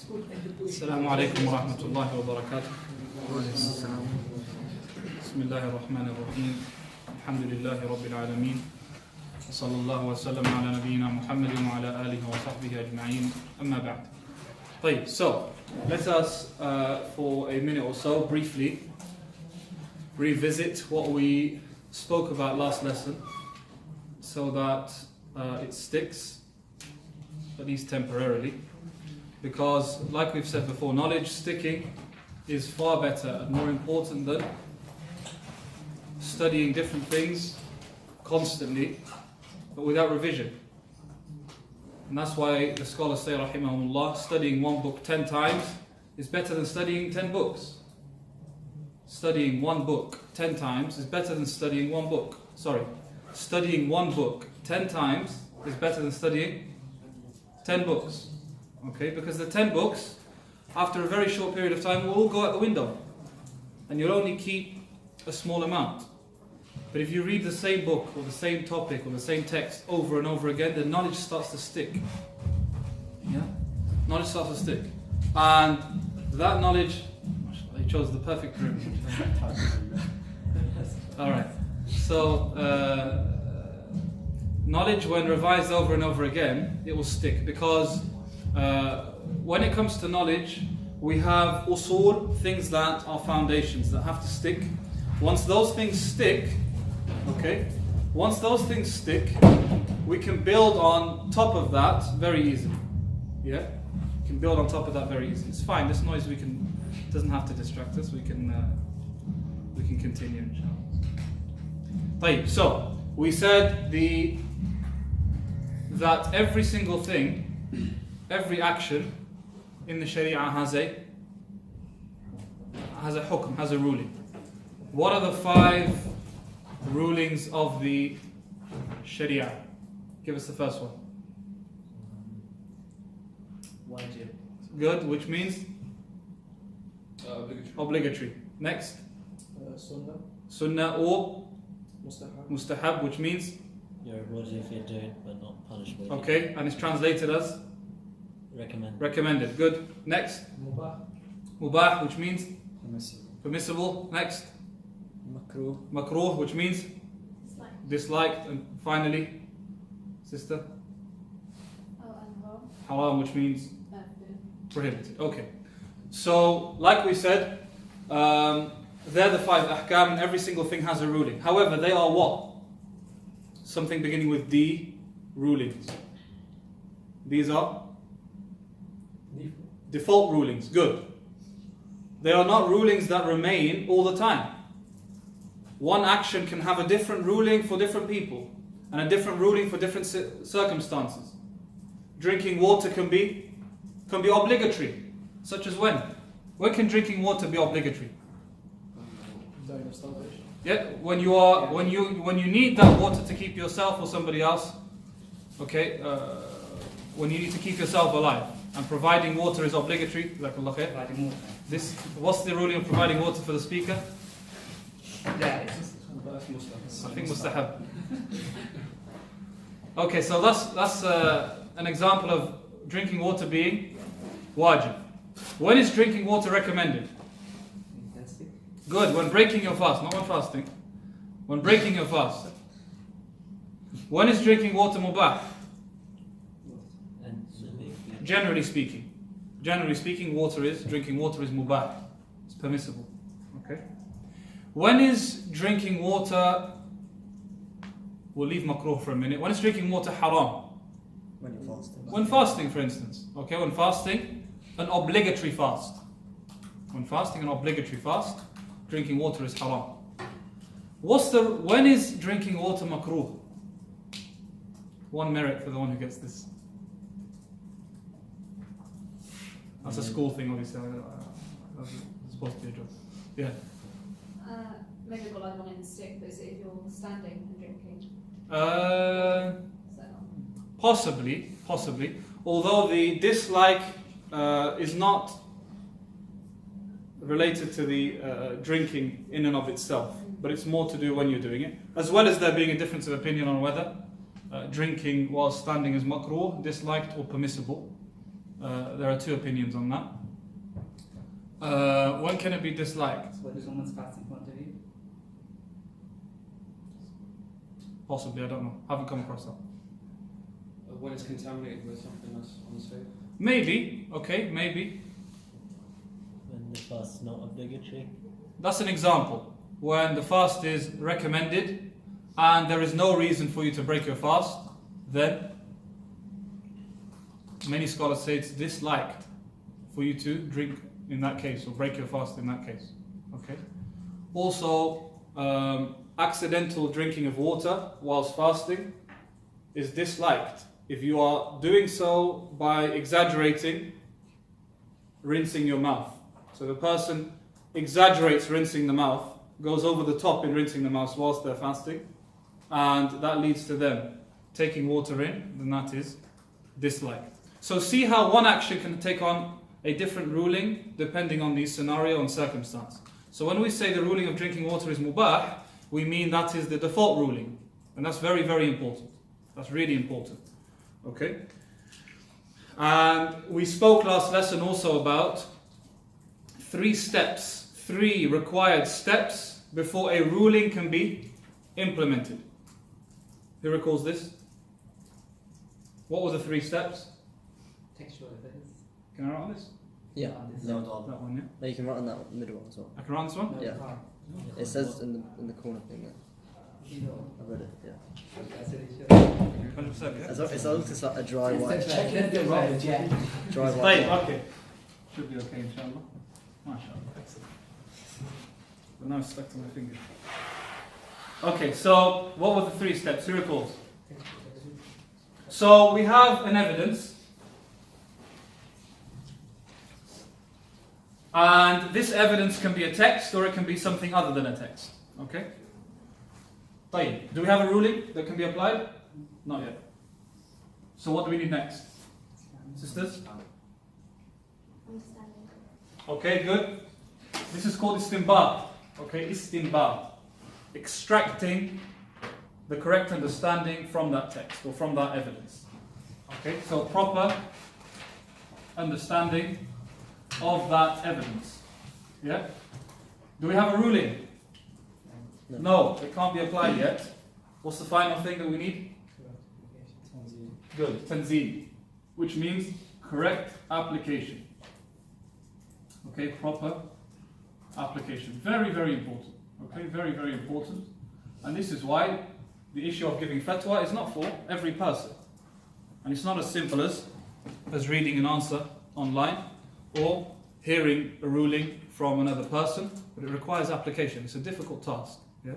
السلام عليكم ورحمة الله وبركاته. بسم الله الرحمن الرحيم. الحمد لله رب العالمين. صلى الله وسلم على نبينا محمد وعلى آله وصحبه أجمعين. أما بعد. طيب, so let us for a minute or so briefly revisit what we spoke about last lesson so that it sticks, at least temporarily. Because, like we've said before, knowledge sticking is far better and more important than studying different things constantly, but without revision. And that's why the scholars say, rahimahumullah, studying one book 10 times is better than studying 10 books. Studying one book 10 times is better than studying one book. Studying one book 10 times is better than studying 10 books. Okay, because the 10 books, after a very short period of time, will all go out the window. And you'll only keep a small amount. But if you read the same book, or the same topic, or the same text over and over again, the knowledge starts to stick. Yeah? Knowledge starts to stick. And that knowledge, he chose the perfect room. Alright. So, knowledge, when revised over and over again, it will stick. Because when it comes to knowledge, we have usul, things that are foundations that have to stick. Once those things stick, we can build on top of that very easily. Yeah, we can build on top of that very easily. It's fine. This noise doesn't have to distract us. We can continue, inshallah. So we said that every single thing, every action in the Sharia has a hukm, has a ruling. What are the 5 rulings of the Sharia? Give us the first one. Wajib. Good, which means? Obligatory. Next? Sunnah or? Mustahab, which means? You're rewarded if you do it, but not punished. Okay, and it's translated as? Recommended. Good. Next? Mubah, which means? Permissible. Next? Makruh, which means? Disliked. And finally, sister? Haram, which means? Prohibited. Okay. So, like we said, they're the 5 ahkam, and every single thing has a ruling. However, they are what? Something beginning with D, rulings. These are? Default rulings. Good. They are not rulings that remain all the time. One action can have a different ruling for different people, and a different ruling for different circumstances. Drinking water can be obligatory, such as when? When can drinking water be obligatory? Yeah, when you need that water to keep yourself or somebody else. Okay, when you need to keep yourself alive, and providing water is obligatory. What's the ruling of providing water for the speaker? I think mustahab. Okay, so that's an example of drinking water being wajib. When is drinking water recommended? Good, when breaking your fast, not when fasting. When breaking your fast. When is drinking water mubah? Generally speaking, drinking water is mubah. It's permissible. Okay. When is drinking water? We'll leave makruh for a minute. When is drinking water haram? When you're fasting. When fasting, for instance. Okay, when fasting, an obligatory fast. When fasting an obligatory fast, drinking water is haram. When is drinking water makruh? One merit for the one who gets this. That's a school thing, obviously. That's supposed to be a job. Yeah. Maybe what I want in the stick, but is it if you're standing and drinking? Possibly. Although the dislike is not related to the drinking in and of itself, but it's more to do when you're doing it. As well as there being a difference of opinion on whether drinking while standing is makruh, disliked, or permissible. There are two opinions on that. When can it be disliked? Whether someone's fasting in front of you. Possibly, I don't know. Haven't come across that. When it's contaminated with something that's unsafe. Maybe, okay, maybe. When the fast's not obligatory. That's an example. When the fast is recommended and there is no reason for you to break your fast, then many scholars say it's disliked for you to drink in that case or break your fast in that case. Okay. Also, accidental drinking of water whilst fasting is disliked if you are doing so by exaggerating rinsing your mouth. So the person exaggerates rinsing the mouth, goes over the top in rinsing the mouth whilst they're fasting, and that leads to them taking water in, then that is disliked. So see how one action can take on a different ruling depending on the scenario and circumstance. So when we say the ruling of drinking water is mubah, we mean that is the default ruling. And that's very, very important. That's really important. Okay? And we spoke last lesson also about 3 steps, 3 required steps before a ruling can be implemented. Who recalls this? What were the 3 steps? Textual evidence. Can I write on this? Yeah. That one, yeah? No, you can write on that middle one as well. I can write on this one? No, Yeah. it's hard. It says in the corner thing there. You know. I read it, yeah. I said it should. 100%, yeah? It's as like a dry white. Dry Right, white. okay. Should be okay, inshallah. MashaAllah, excellent. But now it's stuck to my finger. Okay, so what were the 3 steps? Who recalls? So we have an evidence. And this evidence can be a text or it can be something other than a text. Okay? طيب. Do we have a ruling that can be applied? Not yet. So what do we need next? Sisters? Understanding. Okay, good. This is called istinbat. Okay, istinbat. Extracting the correct understanding from that text or from that evidence. Okay, so proper understanding of that evidence. Yeah? Do we have a ruling? No, it can't be applied yet. What's the final thing that we need? Good, tanzeel, which means correct application. Okay, proper application. Very, very important. Okay, very, very important. And this is why the issue of giving fatwa is not for every person. And it's not as simple as reading an answer online or hearing a ruling from another person, but it requires application. It's a difficult task. Yeah?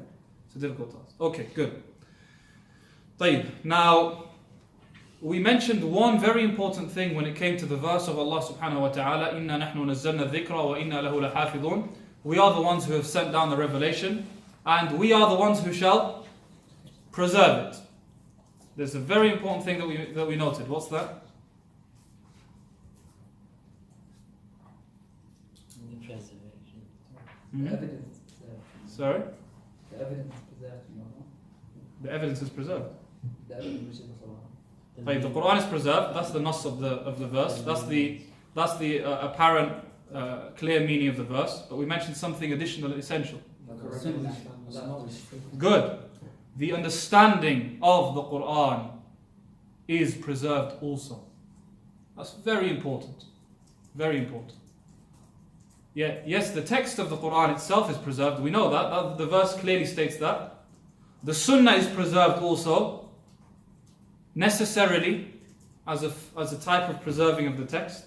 It's a difficult task. Okay, good. طيب. Now, we mentioned one very important thing when it came to the verse of Allah subhanahu wa ta'ala, إِنَّا نَحْنُ نَزَّلْنَا الذِّكْرَ وَإِنَّا لَهُ لَحَافِظُونَ. We are the ones who have sent down the revelation, and we are the ones who shall preserve it. There's a very important thing that we noted. What's that? The preservation. Hmm? Evidence is preserved. Sorry? The evidence is preserved. You know. The evidence is preserved. The evidence which is the Quran. Right, the Quran is preserved. That's the nas of the verse. That's the apparent clear meaning of the verse. But we mentioned something additional, essential. Good. The understanding of the Quran is preserved also. That's very important. Very important. Yeah, yes, the text of the Quran itself is preserved. We know that. The verse clearly states that. The Sunnah is preserved also, necessarily as a type of preserving of the text.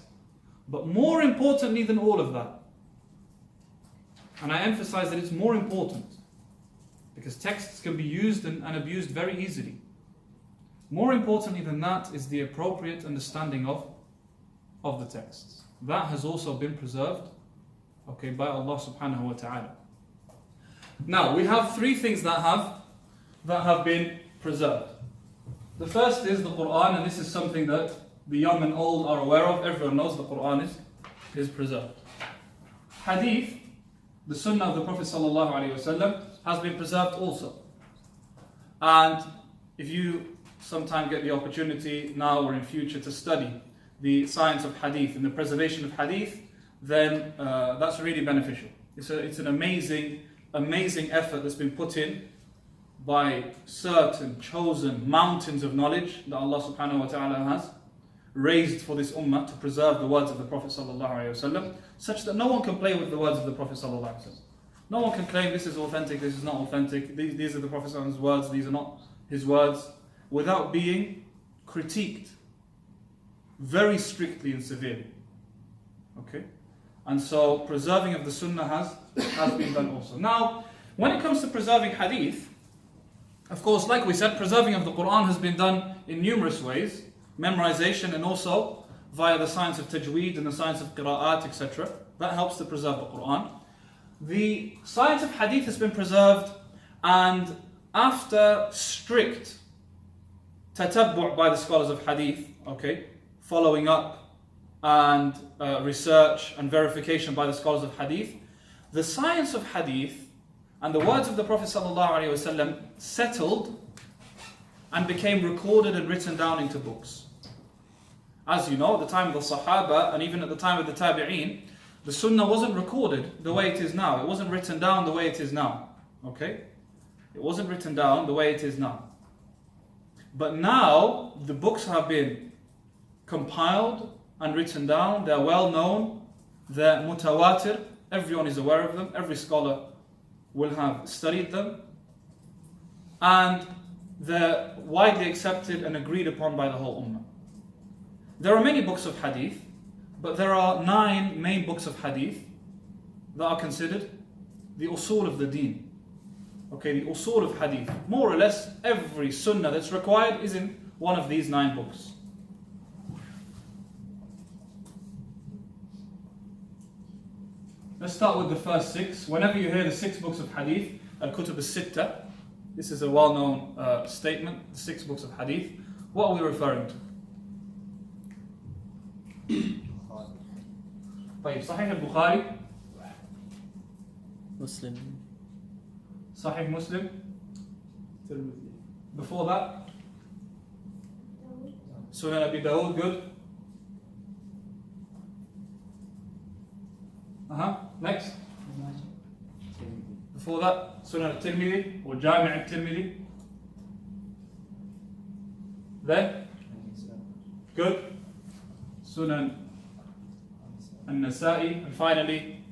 But more importantly than all of that, and I emphasize that it's more important, because texts can be used and abused very easily. More importantly than that is the appropriate understanding of the texts. That has also been preserved, okay, by Allah subhanahu wa ta'ala. Now, we have 3 things that have been preserved. The first is the Quran, and this is something that the young and old are aware of. Everyone knows the Quran is preserved. Hadith, the Sunnah of the Prophet sallallahu alaihi wasallam, has been preserved also. And if you sometime get the opportunity now or in future to study the science of hadith and the preservation of hadith, then that's really beneficial. It's an amazing effort that's been put in by certain chosen mountains of knowledge that Allah subhanahu wa ta'ala has raised for this ummah to preserve the words of the Prophet sallallahu alaihi wasallam, such that no one can play with the words of the Prophet sallallahu alaihi wasallam. No one can claim this is authentic, this is not authentic, these are the Prophet's words, these are not his words, without being critiqued very strictly and severely. Okay? And so preserving of the sunnah has been done also. Now, when it comes to preserving hadith, of course, like we said, preserving of the Quran has been done in numerous ways, memorization and also via the science of tajweed and the science of qira'at, etc. That helps to preserve the Quran. The science of hadith has been preserved, and after strict tatabbu' by the scholars of hadith, okay, following up and research and verification by the scholars of hadith, the science of hadith and the words of the Prophet ﷺ settled and became recorded and written down into books. As you know, at the time of the Sahaba and even at the time of the Tabi'een, the Sunnah wasn't recorded the way it is now. It wasn't written down the way it is now. Okay? It wasn't written down the way it is now. But now, the books have been compiled and written down. They're well known. They're mutawatir. Everyone is aware of them. Every scholar will have studied them. And they're widely accepted and agreed upon by the whole ummah. There are many books of hadith, but there are 9 main books of hadith that are considered the usul of the deen. Okay, the usul of hadith. More or less every sunnah that's required is in one of these 9 books. Let's start with the first 6. Whenever you hear the 6 books of hadith, al-kutub al-sittah, this is a well-known statement, the 6 books of hadith. What are we referring to? طيب, Sahih al-Bukhari, Muslim, Sahih Muslim. Before that, Sunan Abi Dawud, good. Next. Before that, Sunan al-Tirmidhi or Jami' al-Tirmidhi. Then, good. Sunan al-Nasa'i, and finally,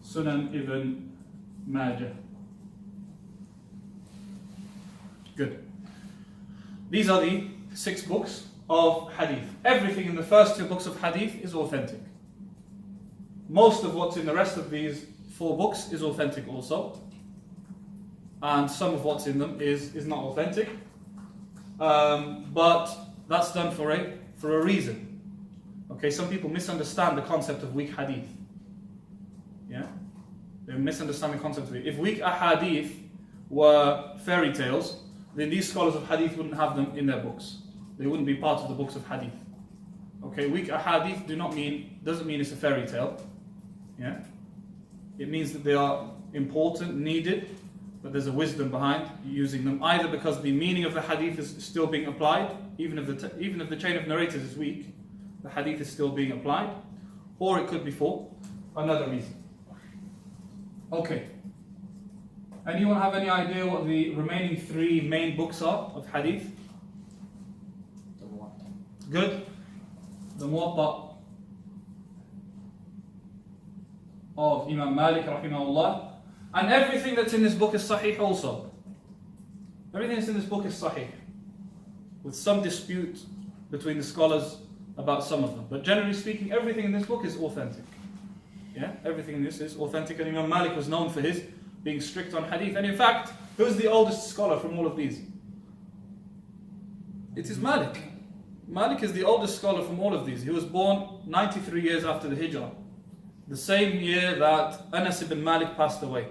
Sunan Ibn Majah. Good. These are the 6 books of hadith. Everything in the first 2 books of hadith is authentic. Most of what's in the rest of these 4 books is authentic also. And some of what's in them is not authentic. But that's done for a reason. Okay, some people misunderstand the concept of weak hadith. Yeah? They misunderstand the concept of it. If weak ahadith were fairy tales, then these scholars of hadith wouldn't have them in their books. They wouldn't be part of the books of hadith. Okay, weak ahadith doesn't mean it's a fairy tale. Yeah? It means that they are important, needed, but there's a wisdom behind using them, either because the meaning of the hadith is still being applied, even if the chain of narrators is weak, the hadith is still being applied, or it could be for another reason. Okay. Anyone have any idea what the remaining 3 main books are of hadith? Good. The Muwatta of Imam Malik rahimahullah. And everything that's in this book is sahih also. Everything that's in this book is sahih, with some dispute between the scholars about some of them. But generally speaking, everything in this book is authentic. Yeah, everything in this is authentic, and Imam Malik was known for his being strict on hadith. And in fact, who's the oldest scholar from all of these? It is Malik. Malik is the oldest scholar from all of these. He was born 93 years after the Hijrah, the same year that Anas ibn Malik passed away.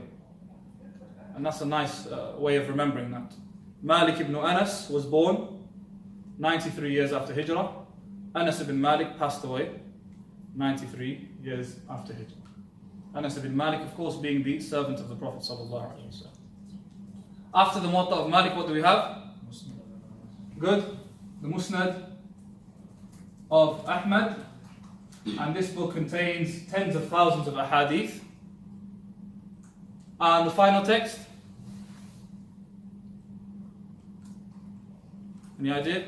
And that's a nice way of remembering that. Malik ibn Anas was born 93 years after Hijrah. Anas ibn Malik passed away 93 years after Hijrah. Anas ibn Malik, of course, being the servant of the Prophet sallallahu alaihi wasallam. After the Muwatta of Malik, what do we have? Good. The Musnad of Ahmad, and this book contains tens of thousands of ahadith. And the final text? Any idea?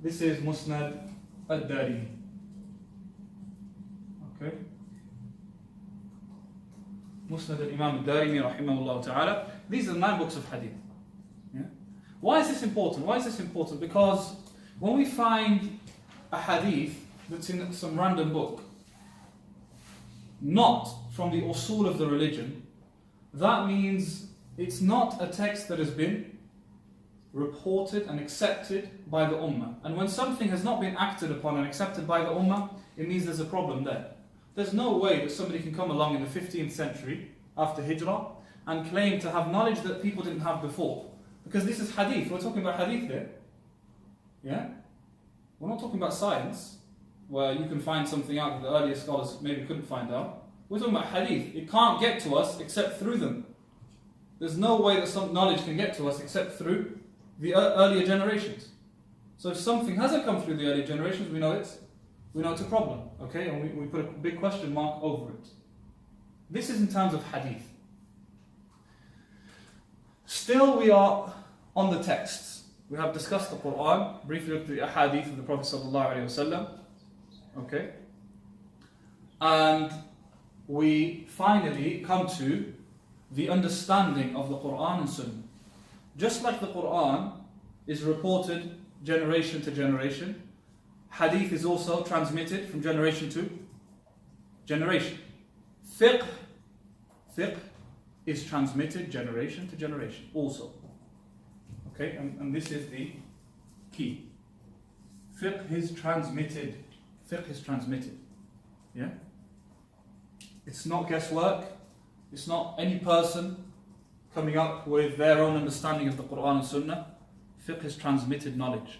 This is Musnad al-Darimi. Okay. Musnad al-Imam al-Darimi rahimahullah ta'ala. These are the 9 books of hadith. Yeah? Why is this important? Why is this important? Because when we find a hadith that's in some random book, not from the usul of the religion, that means it's not a text that has been reported and accepted by the ummah. And when something has not been acted upon and accepted by the ummah, it means there's a problem there. There's no way that somebody can come along in the 15th century after Hijrah and claim to have knowledge that people didn't have before. Because this is hadith. We're talking about hadith here. Yeah? We're not talking about science, where you can find something out that the earlier scholars maybe couldn't find out. We're talking about hadith. It can't get to us except through them. There's no way that some knowledge can get to us except through the earlier generations. So if something hasn't come through the earlier generations, we know it's a problem. Okay? And we put a big question mark over it. This is in terms of hadith. Still, we are on the texts. We have discussed the Quran, briefly looked at the ahadith of the Prophet ﷺ. Okay? And we finally come to the understanding of the Quran and Sunnah. Just like the Quran is reported generation to generation, hadith is also transmitted from generation to generation. Fiqh is transmitted generation to generation also. Okay, and this is the key. Fiqh is transmitted. Yeah? It's not guesswork. It's not any person coming up with their own understanding of the Quran and Sunnah. Fiqh is transmitted knowledge.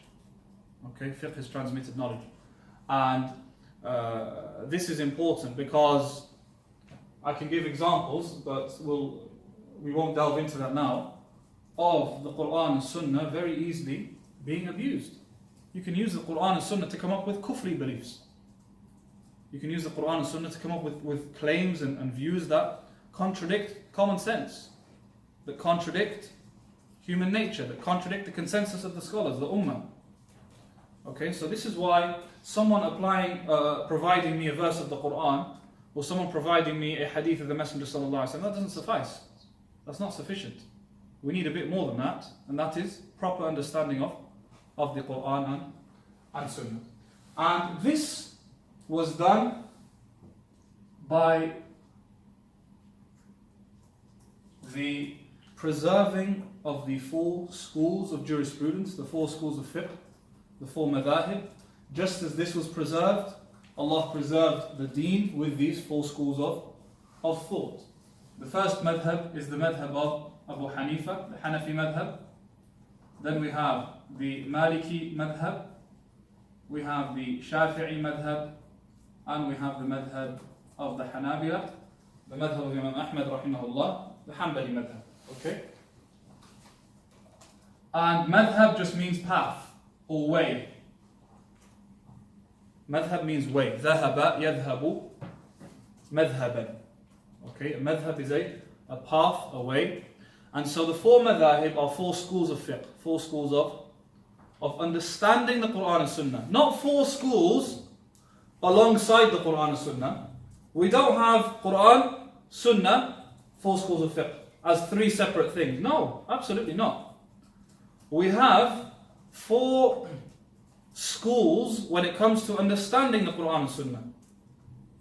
Okay, fiqh is transmitted knowledge. And this is important because I can give examples, but we won't delve into that now, of the Quran and Sunnah very easily being abused. You can use the Quran and Sunnah to come up with kufri beliefs. You can use the Quran and Sunnah to come up with claims and views that contradict common sense, that contradict human nature, that contradict the consensus of the scholars, the ummah. Okay, so this is why someone providing me a verse of the Quran, or someone providing me a hadith of the Messenger sallallahu alaihi wasallam, that doesn't suffice. That's not sufficient. We need a bit more than that, and that is proper understanding of the Quran and Sunnah. And this was done by the preserving of the 4 schools of jurisprudence, the 4 schools of fiqh, the 4 madhahib. Just as this was preserved, Allah preserved the deen with these 4 schools of thought. The first madhab is the madhab of Abu Hanifa, the Hanafi madhab. Then we have the Maliki madhab, we have the Shafi'i madhab, and we have the madhab of the Hanabila, the madhab of Imam Ahmad rahimahullah, the Hanbali madhab. Okay? And madhab just means path or way. Madhab means way. Dhahaba yadhabu madhaban. Okay, a madhab is a path, a way. And so the 4 madhahib are 4 schools of fiqh, 4 schools of understanding the Quran and Sunnah. Not 4 schools alongside the Quran and Sunnah. We don't have Quran, Sunnah, 4 schools of fiqh as 3 separate things. No, absolutely not. We have 4 schools when it comes to understanding the Quran and Sunnah.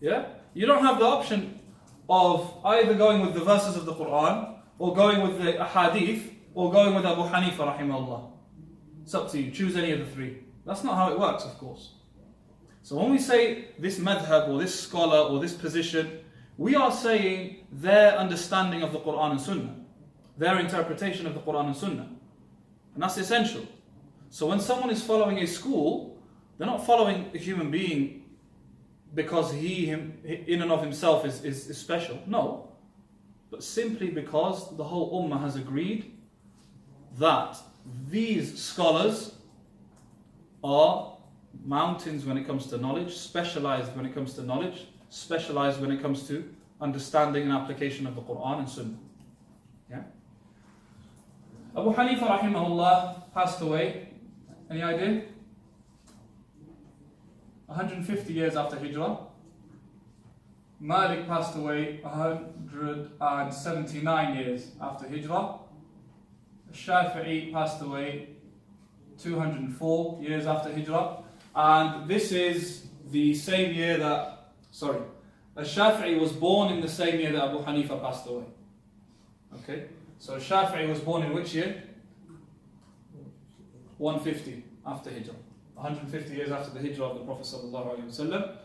Yeah? You don't have the option of either going with the verses of the Quran, or going with the ahadith, or going with Abu Hanifa rahimahullah. It's up to you, choose any of the 3. That's not how it works, of course. So when we say this madhab, or this scholar, or this position, we are saying their understanding of the Quran and Sunnah, their interpretation of the Quran and Sunnah. And that's essential. So when someone is following a school, they're not following a human being because he in and of himself is special. No. But simply because the whole ummah has agreed that these scholars are mountains when it comes to knowledge, specialized when it comes to knowledge, specialized when it comes to understanding and application of the Quran and Sunnah. Yeah? Abu Hanifa rahimahullah passed away, any idea? 150 years after Hijrah. Malik passed away 179 years after Hijrah. Shafi'i passed away 204 years after Hijrah. And this is the same year that, Shafi'i was born in the same year that Abu Hanifa passed away. Okay, so Shafi'i was born in which year? 150 after Hijrah. 150 years after the Hijrah of the Prophet sallallahu alaihi wasallam.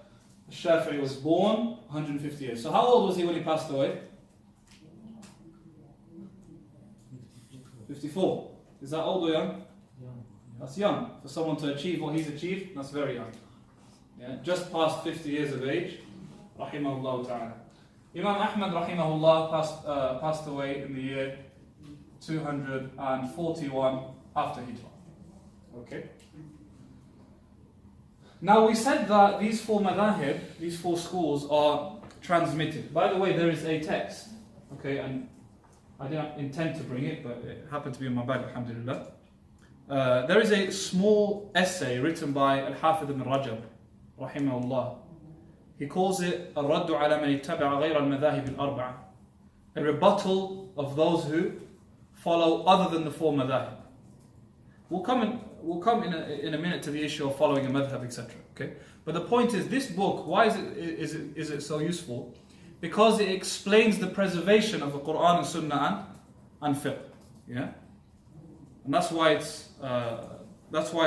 Shafi'i was born 150 years. So how old was he when he passed away? 54. Is that old or young? That's young. For someone to achieve what he's achieved, that's very young. Yeah, just past 50 years of age. Rahimahullah ta'ala. Imam Ahmad rahimahullah passed away in the year 241 after Hijrah. Okay. Now we said that these four madahib, these four schools are transmitted. By the way, there is a text, okay, and I didn't intend to bring it, but it happened to be in my bag, alhamdulillah. There is a small essay written by Al-Hafidh ibn Rajab, rahimahullah. He calls it الرد على من اتبع غير المذاهب الأربعة, a rebuttal of those who follow other than the four madahib. We'll come in a minute to the issue of following a madhab, etc. Okay, but the point is, this book, why is it so useful? Because it explains the preservation of the Quran and Sunnah and fiqh. Yeah, and that's why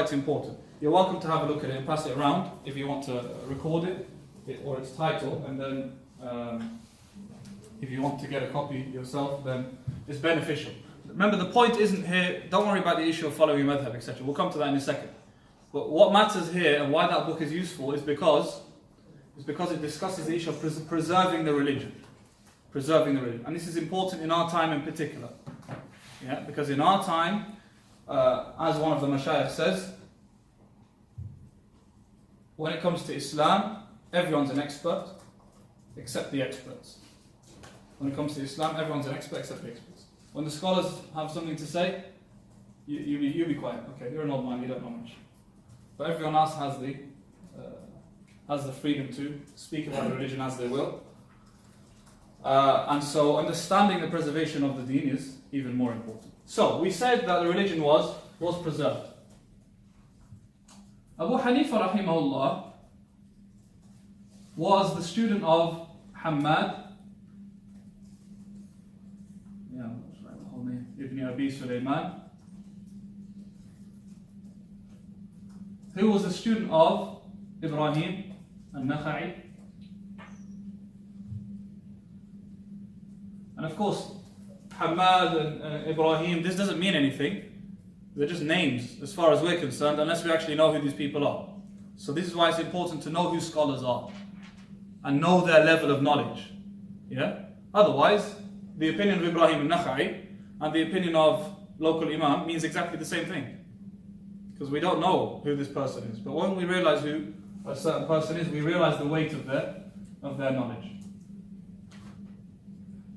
it's important. You're welcome to have a look at it and pass it around if you want to record it or its title, and then if you want to get a copy yourself, then it's beneficial. Remember, the point isn't here, don't worry about the issue of following a madhab, etc. We'll come to that in a second. But what matters here and why that book is useful is because it discusses the issue of preserving the religion. Preserving the religion. And this is important in our time in particular. Yeah? Because in our time, as one of the mashayikh says, when it comes to Islam, everyone's an expert except the experts. When it comes to Islam, everyone's an expert except the experts. When the scholars have something to say, you be quiet. Okay, you're an old man, you don't know much. But everyone else has the freedom to speak about religion as they will. And so understanding the preservation of the deen is even more important. So we said that the religion was preserved. Abu Hanifa rahimahullah was the student of Hammad ibn Abi Sulaiman, who was a student of Ibrahim al-Nakha'i. And of course, Hammad and Ibrahim, this doesn't mean anything. They're just names as far as we're concerned, unless we actually know who these people are. So this is why it's important to know who scholars are and know their level of knowledge. Yeah? Otherwise, the opinion of Ibrahim al-Nakha'i and the opinion of local imam means exactly the same thing. Because we don't know who this person is. But when we realize who a certain person is, we realize the weight of their knowledge.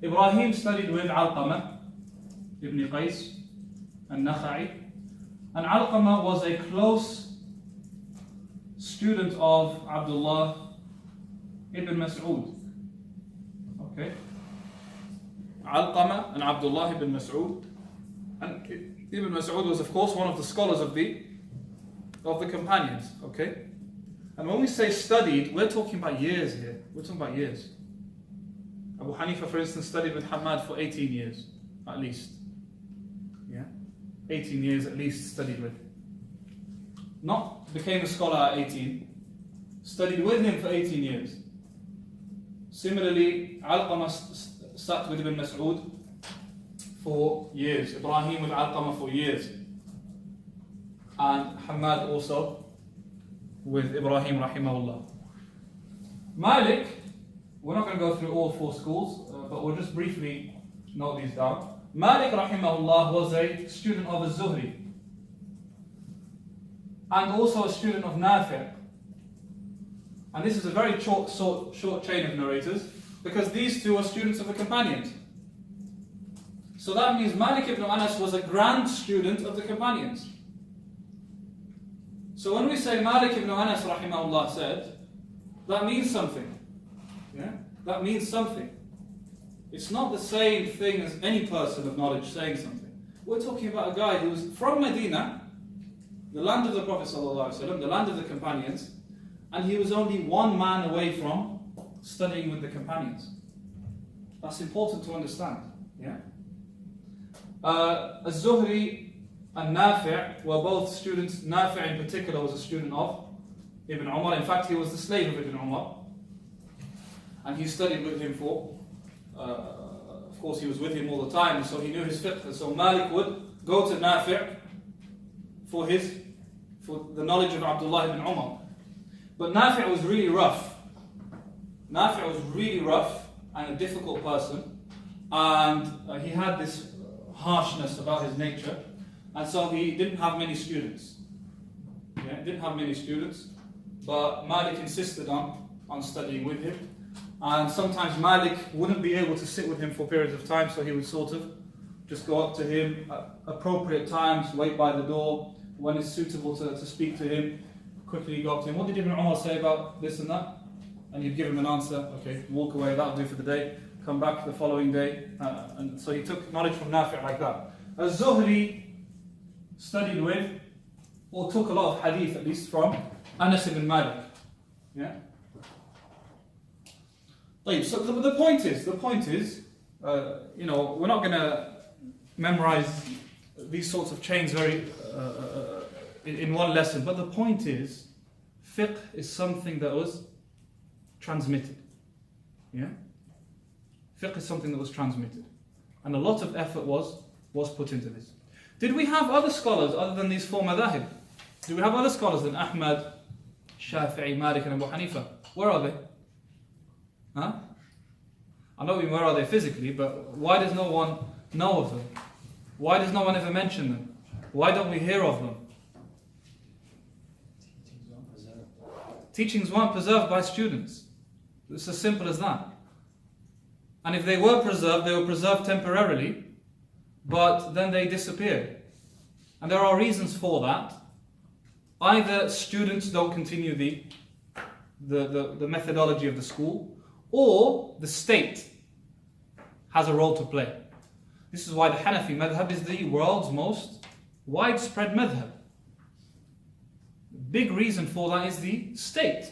Ibrahim studied with Alqamah ibn Qais al-Nakha'i. And Alqamah was a close student of Abdullah ibn Mas'ud. Okay? Alqamah and Abdullah ibn Mas'ud. And Ibn Mas'ud was, of course, one of the scholars of the companions. Okay? And when we say studied, we're talking about years here. We're talking about years. Abu Hanifa, for instance, studied with Hammad for 18 years, at least. Yeah? 18 years at least studied with. Not became a scholar at 18. Studied with him for 18 years. Similarly, Alqamah sat with Ibn Mas'ud for years. Ibrahim with Alqamah for years. And Hammad also with Ibrahim rahimahullah. Malik, we're not going to go through all four schools, but we'll just briefly note these down. Malik rahimahullah was a student of Az-Zuhri. and also a student of Nafi'. And this is a very short chain of narrators, because these two are students of the companions. So that means Malik ibn Anas was a grand student of the companions. So when we say Malik ibn Anas rahimahullah said, that means something. Yeah? That means something. It's not the same thing as any person of knowledge saying something. We're talking about a guy who was from Medina, the land of the Prophet ﷺ, the land of the companions, and he was only one man away from studying with the companions. That's important to understand. Yeah? Az-Zuhri and Nafi' were both students. Nafi' in particular was a student of Ibn Umar. In fact, he was the slave of Ibn Umar. And he studied with him of course he was with him all the time, so he knew his fiqh. And so Malik would go to Nafi' for the knowledge of Abdullah ibn Umar. But Nafi' was really rough. Nafi' was really rough and a difficult person. And he had this harshness about his nature. And so he didn't have many students. Yeah, didn't have many students. But Malik insisted on studying with him. And sometimes Malik wouldn't be able to sit with him for periods of time, so he would sort of just go up to him at appropriate times, wait by the door, when it's suitable to speak to him, quickly go up to him. What did Ibn Umar say about this and that? And he'd give him an answer, okay, walk away, that'll do for the day, come back the following day. And so he took knowledge from Nafi' like that. Az-Zuhri studied with, or took a lot of hadith at least from Anas ibn Malik. Yeah? So the point is, we're not going to memorize these sorts of chains very in one lesson, but the point is, fiqh is something that was transmitted. Yeah? Fiqh is something that was transmitted. And a lot of effort was put into this. Did we have other scholars other than these four madhahib? Do we have other scholars than Ahmad, Shafi'i, Malik and Abu Hanifa? Where are they? Huh? I know where are they physically, but why does no one know of them? Why does no one ever mention them? Why don't we hear of them? Teachings weren't preserved by students. It's as simple as that. And if they were preserved temporarily, but then they disappeared. And there are reasons for that. Either students don't continue the methodology of the school, or the state has a role to play. This is why the Hanafi madhab is the world's most widespread madhab. The big reason for that is the state.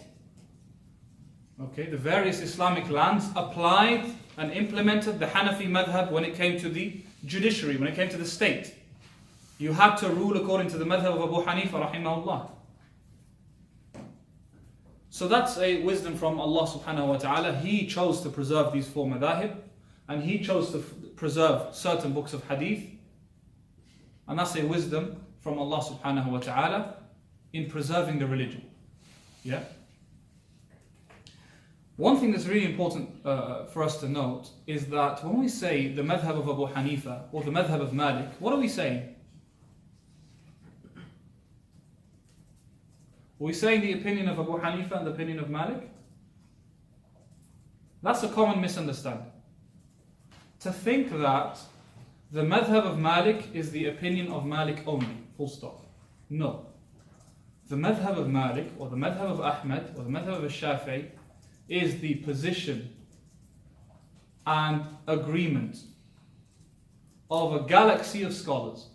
Okay, the various Islamic lands applied and implemented the Hanafi madhab when it came to the judiciary, when it came to the state. You had to rule according to the madhab of Abu Hanifa rahimahullah. So that's a wisdom from Allah subhanahu wa ta'ala. He chose to preserve these four madahib, and He chose to preserve certain books of hadith. And that's a wisdom from Allah subhanahu wa ta'ala in preserving the religion. Yeah? One thing that's really important for us to note is that when we say the madhab of Abu Hanifa or the madhab of Malik, what are we saying? Are we saying the opinion of Abu Hanifa and the opinion of Malik? That's a common misunderstanding. To think that the madhab of Malik is the opinion of Malik only, full stop. No. The madhab of Malik, or the madhab of Ahmad, or the madhab of Shafi'i, is the position and agreement of a galaxy of scholars.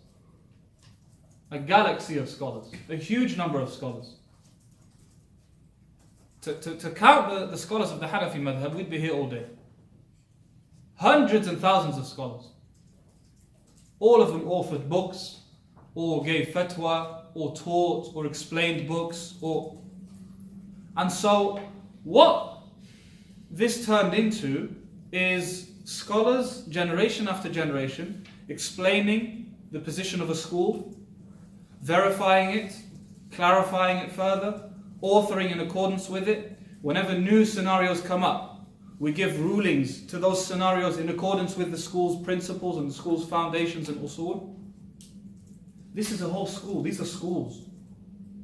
A galaxy of scholars. A huge number of scholars. To count the scholars of the Hanafi madhab, we'd be here all day. Hundreds and thousands of scholars. All of them authored books, or gave fatwa, or taught, or explained books, and so what this turned into is scholars, generation after generation, explaining the position of a school, verifying it, clarifying it further, authoring in accordance with it. Whenever new scenarios come up, we give rulings to those scenarios in accordance with the school's principles and the school's foundations and usul. This is a whole school. These are schools.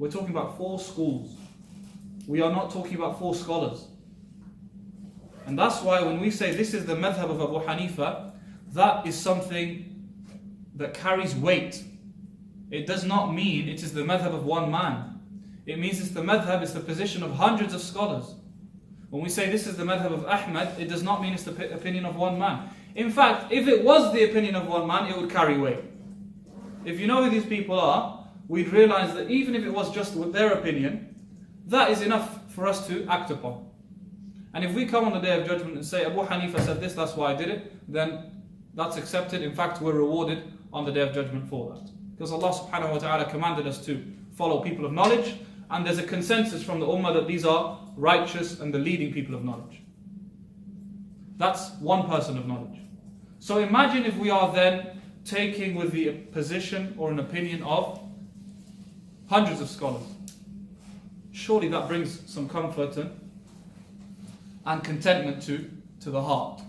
We're talking about 4 schools. We are not talking about 4 scholars. And that's why when we say this is the madhab of Abu Hanifa, that is something that carries weight. It does not mean it is the madhab of one man. It means it's the madhab, it's the position of hundreds of scholars. When we say this is the madhab of Ahmad, it does not mean it's the opinion of one man. In fact, if it was the opinion of one man, it would carry weight. If you know who these people are, we'd realize that even if it was just with their opinion, that is enough for us to act upon. And if we come on the Day of Judgment and say, Abu Hanifa said this, that's why I did it, then that's accepted. In fact, we're rewarded on the Day of Judgment for that. Because Allah subhanahu wa ta'ala commanded us to follow people of knowledge, and there's a consensus from the Ummah that these are righteous and the leading people of knowledge. That's one person of knowledge. So imagine if we are then taking with the position or an opinion of hundreds of scholars. Surely that brings some comfort and contentment to the heart.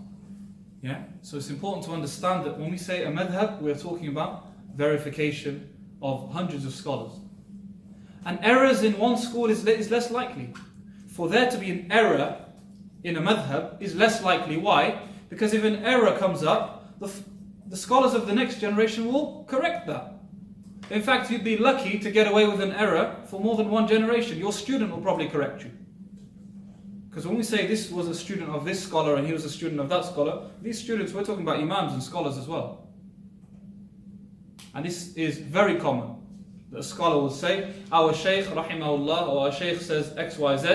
Yeah? So it's important to understand that when we say a madhab, we're talking about verification of hundreds of scholars. And errors in one school is less likely. For there to be an error in a madhab is less likely. Why? Because if an error comes up, the scholars of the next generation will correct that. In fact, you'd be lucky to get away with an error for more than one generation. Your student will probably correct you. Because when we say this was a student of this scholar and he was a student of that scholar, these students, we're talking about imams and scholars as well. And this is very common. The scholar will say, our shaykh rahimahullah, or our shaykh says X, Y, Z,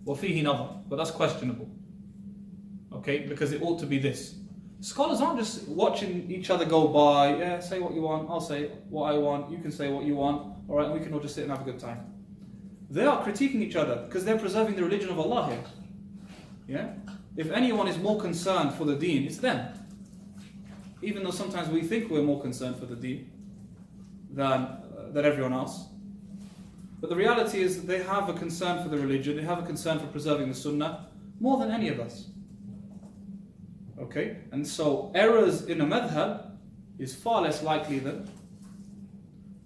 وَفِيهِ نَظَرٌ. But that's questionable. Okay, because it ought to be this. Scholars aren't just watching each other go by, yeah, say what you want, I'll say what I want, you can say what you want, alright, we can all just sit and have a good time. They are critiquing each other because they're preserving the religion of Allah here. Yeah? If anyone is more concerned for the deen, it's them. Even though sometimes we think we're more concerned for the deen than everyone else. But the reality is that they have a concern for the religion, they have a concern for preserving the sunnah more than any of us. Okay? And so errors in a madhab is far less likely than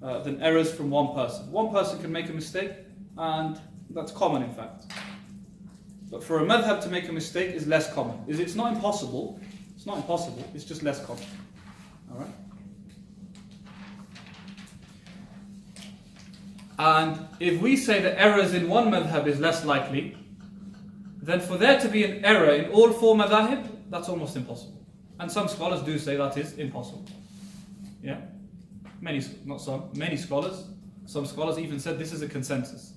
errors from one person. One person can make a mistake, and that's common in fact. But for a madhab to make a mistake is less common. It's not impossible. It's not impossible, it's just less common. Alright? And if we say that errors in one madhab is less likely, then for there to be an error in all 4 madhahib, that's almost impossible. And some scholars do say that is impossible. Yeah? Many scholars, some scholars even said this is a consensus.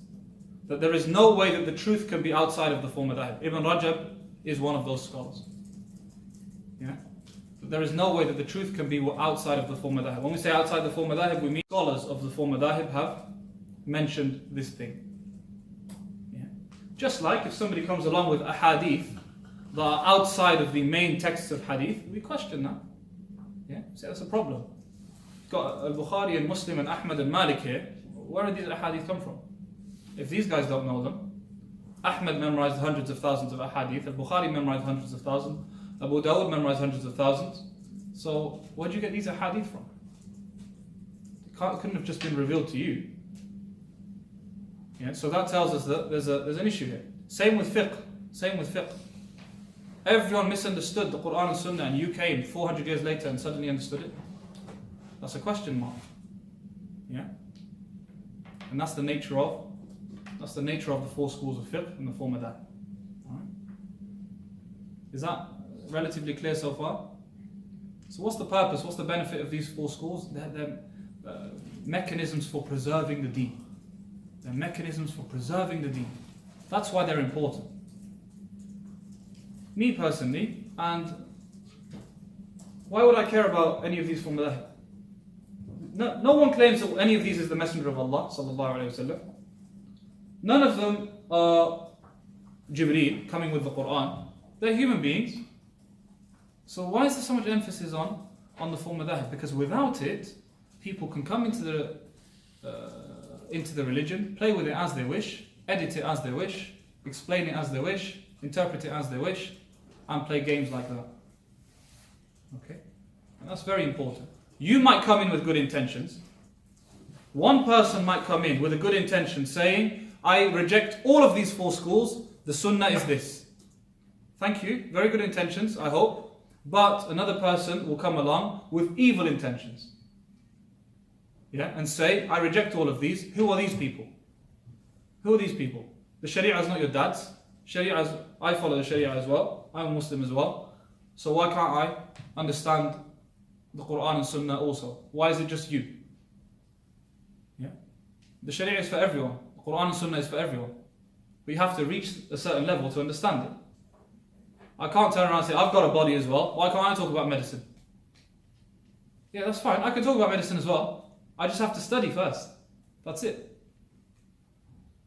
That there is no way that the truth can be outside of the 4 madhahib. Ibn Rajab is one of those scholars. Yeah? That there is no way that the truth can be outside of the 4 madhahib. When we say outside the 4 madhahib, we mean scholars of the 4 madhahib have mentioned this thing. Yeah? Just like if somebody comes along with a hadith that are outside of the main texts of hadith, we question that. Yeah? So that's a problem. You've got Al-Bukhari and Muslim and Ahmad and Malik here. Where did these hadith come from? If these guys don't know them, Ahmad memorized hundreds of thousands of ahadith, Al-Bukhari memorized hundreds of thousands, Abu Dawud memorized hundreds of thousands. So where did you get these ahadith from? It couldn't have just been revealed to you. Yeah, so that tells us that there's an issue here. Same with fiqh. Everyone misunderstood the Quran and Sunnah, and you came 400 years later and suddenly understood it. That's a question mark. Yeah? And that's the nature of the 4 schools of fiqh and the 4 madhab. Alright? Is that relatively clear so far? So what's the purpose, what's the benefit of these 4 schools? They're mechanisms for preserving the deen. They're mechanisms for preserving the deen. That's why they're important. Me personally, and why would I care about any of these 4 madhab? No one claims that any of these is the Messenger of Allah sallallahu alaihi wasallam. None of them are Jibreel coming with the Quran. They're human beings. So why is there so much emphasis on the 4 madhab? Because without it, people can come into the religion, play with it as they wish, edit it as they wish, explain it as they wish, interpret it as they wish, and play games like that. Okay? And that's very important. You might come in with good intentions, One person might come in with a good intention saying, I reject all of these 4 schools, the sunnah is this. Thank you, very good intentions, I hope. But another person will come along with evil intentions. Yeah, and say, I reject all of these. Who are these people? Who are these people? The Sharia is not your dad's. I follow the Sharia as well. I'm a Muslim as well. So why can't I understand the Quran and Sunnah also? Why is it just you? Yeah, the Sharia is for everyone. The Quran and Sunnah is for everyone. But you have to reach a certain level to understand it. I can't turn around and say, I've got a body as well. Why can't I talk about medicine? Yeah, that's fine. I can talk about medicine as well. I just have to study first. That's it.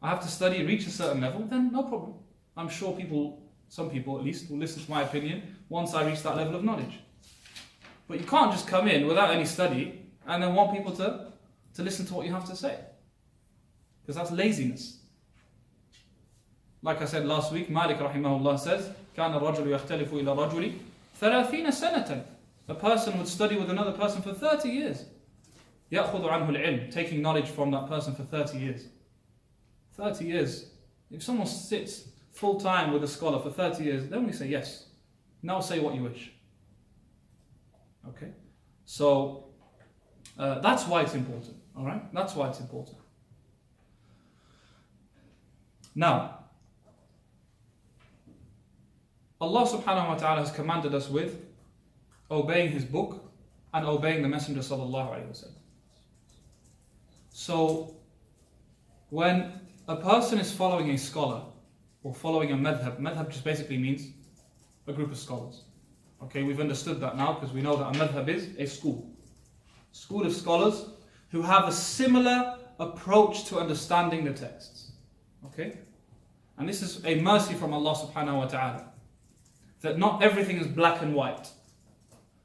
I have to study, reach a certain level, then no problem. I'm sure some people at least, will listen to my opinion once I reach that level of knowledge. But you can't just come in without any study and then want people to listen to what you have to say. Because that's laziness. Like I said last week, Malik rahimahullah says, كَانَ الرَّجُلُ يَخْتَلِفُ إِلَى الرَّجُلِ 30 سَنَةً. A person would study with another person for 30 years. يَأْخُذُ عَنْهُ الْعِلْمِ. Taking knowledge from that person for 30 years. 30 years. If someone sits full time with a scholar for 30 years, then we say yes. Now say what you wish. Okay? So, that's why it's important. Alright? That's why it's important. Now, Allah subhanahu wa ta'ala has commanded us with obeying His book and obeying the Messenger sallallahu alayhi wa sallam. So, when a person is following a scholar or following a madhab just basically means a group of scholars. Okay, we've understood that now because we know that a madhab is a school. School of scholars who have a similar approach to understanding the texts. Okay? And this is a mercy from Allah subhanahu wa ta'ala. That not everything is black and white.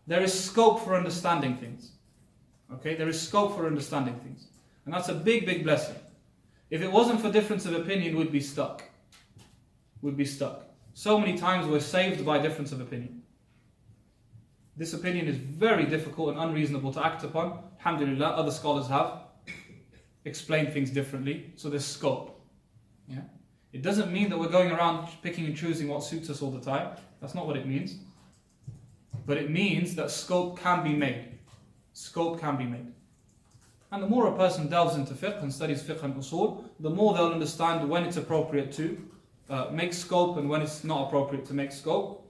There is scope for understanding things. Okay? There is scope for understanding things. And that's a big, big blessing. If it wasn't for difference of opinion, we'd be stuck. We'd be stuck. So many times we're saved by difference of opinion. This opinion is very difficult and unreasonable to act upon. Alhamdulillah, other scholars have explained things differently, so there's scope. Yeah? It doesn't mean that we're going around picking and choosing what suits us all the time. That's not what it means. But it means that scope can be made. Scope can be made. And the more a person delves into fiqh and studies fiqh and usul, the more they'll understand when it's appropriate to make scope and when it's not appropriate to make scope.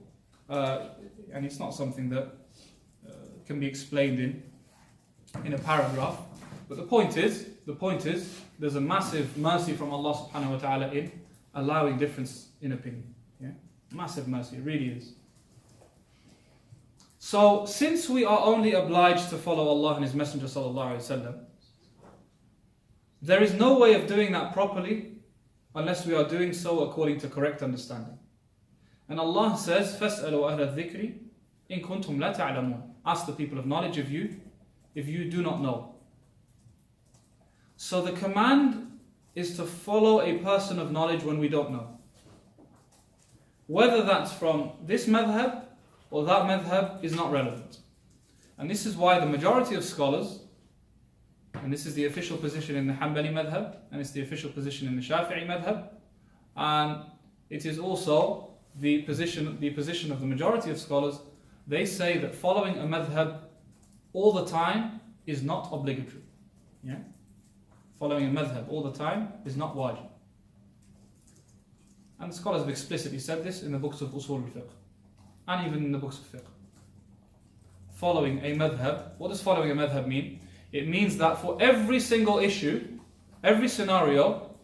And it's not something that can be explained in a paragraph. But the point is, there's a massive mercy from Allah subhanahu wa ta'ala in allowing difference in opinion. Yeah? Massive mercy, it really is. So, since we are only obliged to follow Allah and His Messenger sallallahu alaihi wasallam, there is no way of doing that properly unless we are doing so according to correct understanding. And Allah says, فَاسْأَلُوا أَهْلَ الذِّكْرِ إِن كُنْتُمْ لَا تَعْلَمُونَ. Ask the people of knowledge if you do not know. So the command is to follow a person of knowledge when we don't know. Whether that's from this madhab or that madhab is not relevant. And this is why the majority of scholars, and this is the official position in the Hanbali madhab, and it's the official position in the Shafi'i madhab, and it is also the position of the majority of scholars, they say that following a madhab all the time is not obligatory. Yeah? Following a madhab all the time is not wajib. And the scholars have explicitly said this in the books of usul al-fiqh, and even in the books of fiqh. Following a madhab, what does following a madhab mean? It means that for every single issue, every scenario,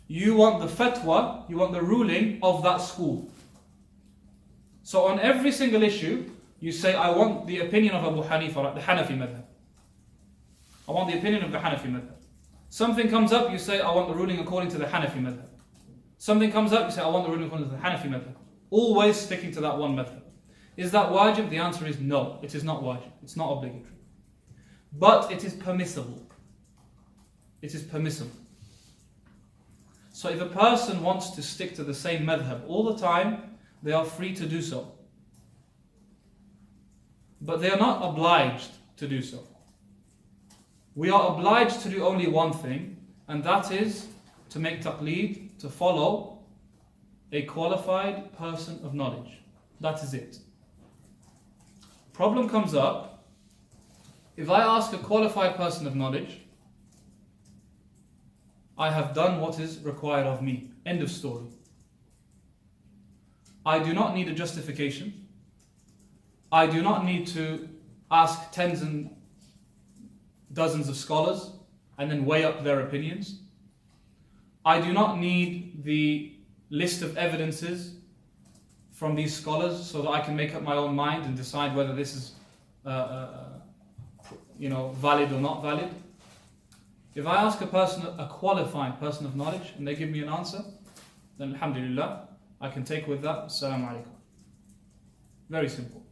you want the fatwa, you want the ruling of that school. So on every single issue, you say, I want the opinion of Abu Hanifa, the Hanafi madhab. I want the opinion of the Hanafi madhab. Something comes up, you say, I want the ruling according to the Hanafi madhab. Something comes up, you say, I want the ruling according to the Hanafi madhab. Always sticking to that one madhab. Is that wajib? The answer is no, it is not wajib. It's not obligatory. But it is permissible. It is permissible. So if a person wants to stick to the same madhab all the time, they are free to do so. But they are not obliged to do so. we are obliged to do only one thing, and that is to make taqleed, to follow a qualified person of knowledge. That is it. Problem comes up, if I ask a qualified person of knowledge, I have done what is required of me. End of story. I do not need a justification. I do not need to ask tens and dozens of scholars and then weigh up their opinions. I do not need the list of evidences from these scholars so that I can make up my own mind and decide whether this is valid or not valid. If I ask a qualified person of knowledge and they give me an answer, then alhamdulillah, I can take with that, assalamu alaikum. Very simple.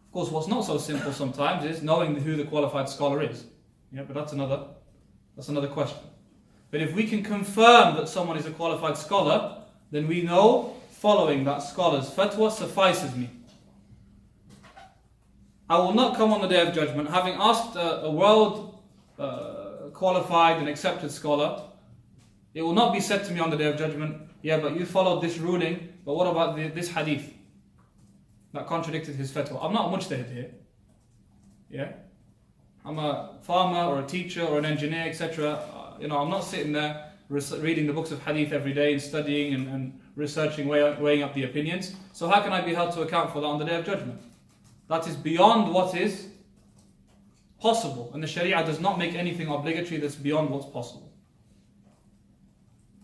Of course, what's not so simple sometimes is knowing who the qualified scholar is. Yeah, but that's another question. But if we can confirm that someone is a qualified scholar, then we know following that scholar's fatwa suffices me. I will not come on the Day of Judgment having asked a world qualified and accepted scholar. It will not be said to me on the Day of Judgment, yeah, but you followed this ruling, but what about this hadith that contradicted his fatwa? I'm not a mujtahid here. Yeah? I'm a farmer or a teacher or an engineer, etc. I'm not sitting there reading the books of hadith every day and studying and researching, weighing up the opinions. So how can I be held to account for that on the Day of Judgment? That is beyond what is possible. And the Sharia does not make anything obligatory that's beyond what's possible.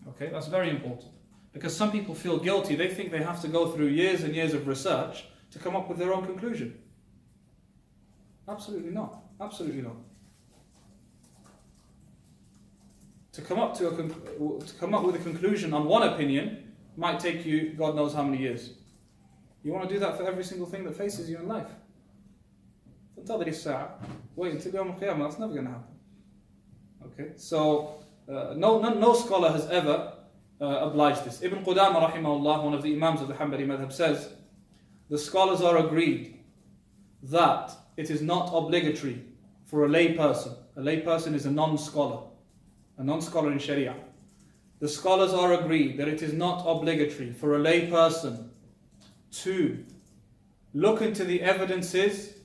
Okay, that's very important. Because some people feel guilty. They think they have to go through years and years of research to come up with their own conclusion. Absolutely not. Absolutely not. To come up with a conclusion on one opinion might take you God knows how many years. You want to do that for every single thing that faces you in life. Wait until Yawm al-Qiyamah, that's never going to happen. Okay, so no scholar has ever obliged this. Ibn Qudama rahimahullah, one of the Imams of the Hanbali madhab, says the scholars are agreed that it is not obligatory for a lay person. A lay person is a non-scholar in Sharia. The scholars are agreed that it is not obligatory for a lay person to look into the evidences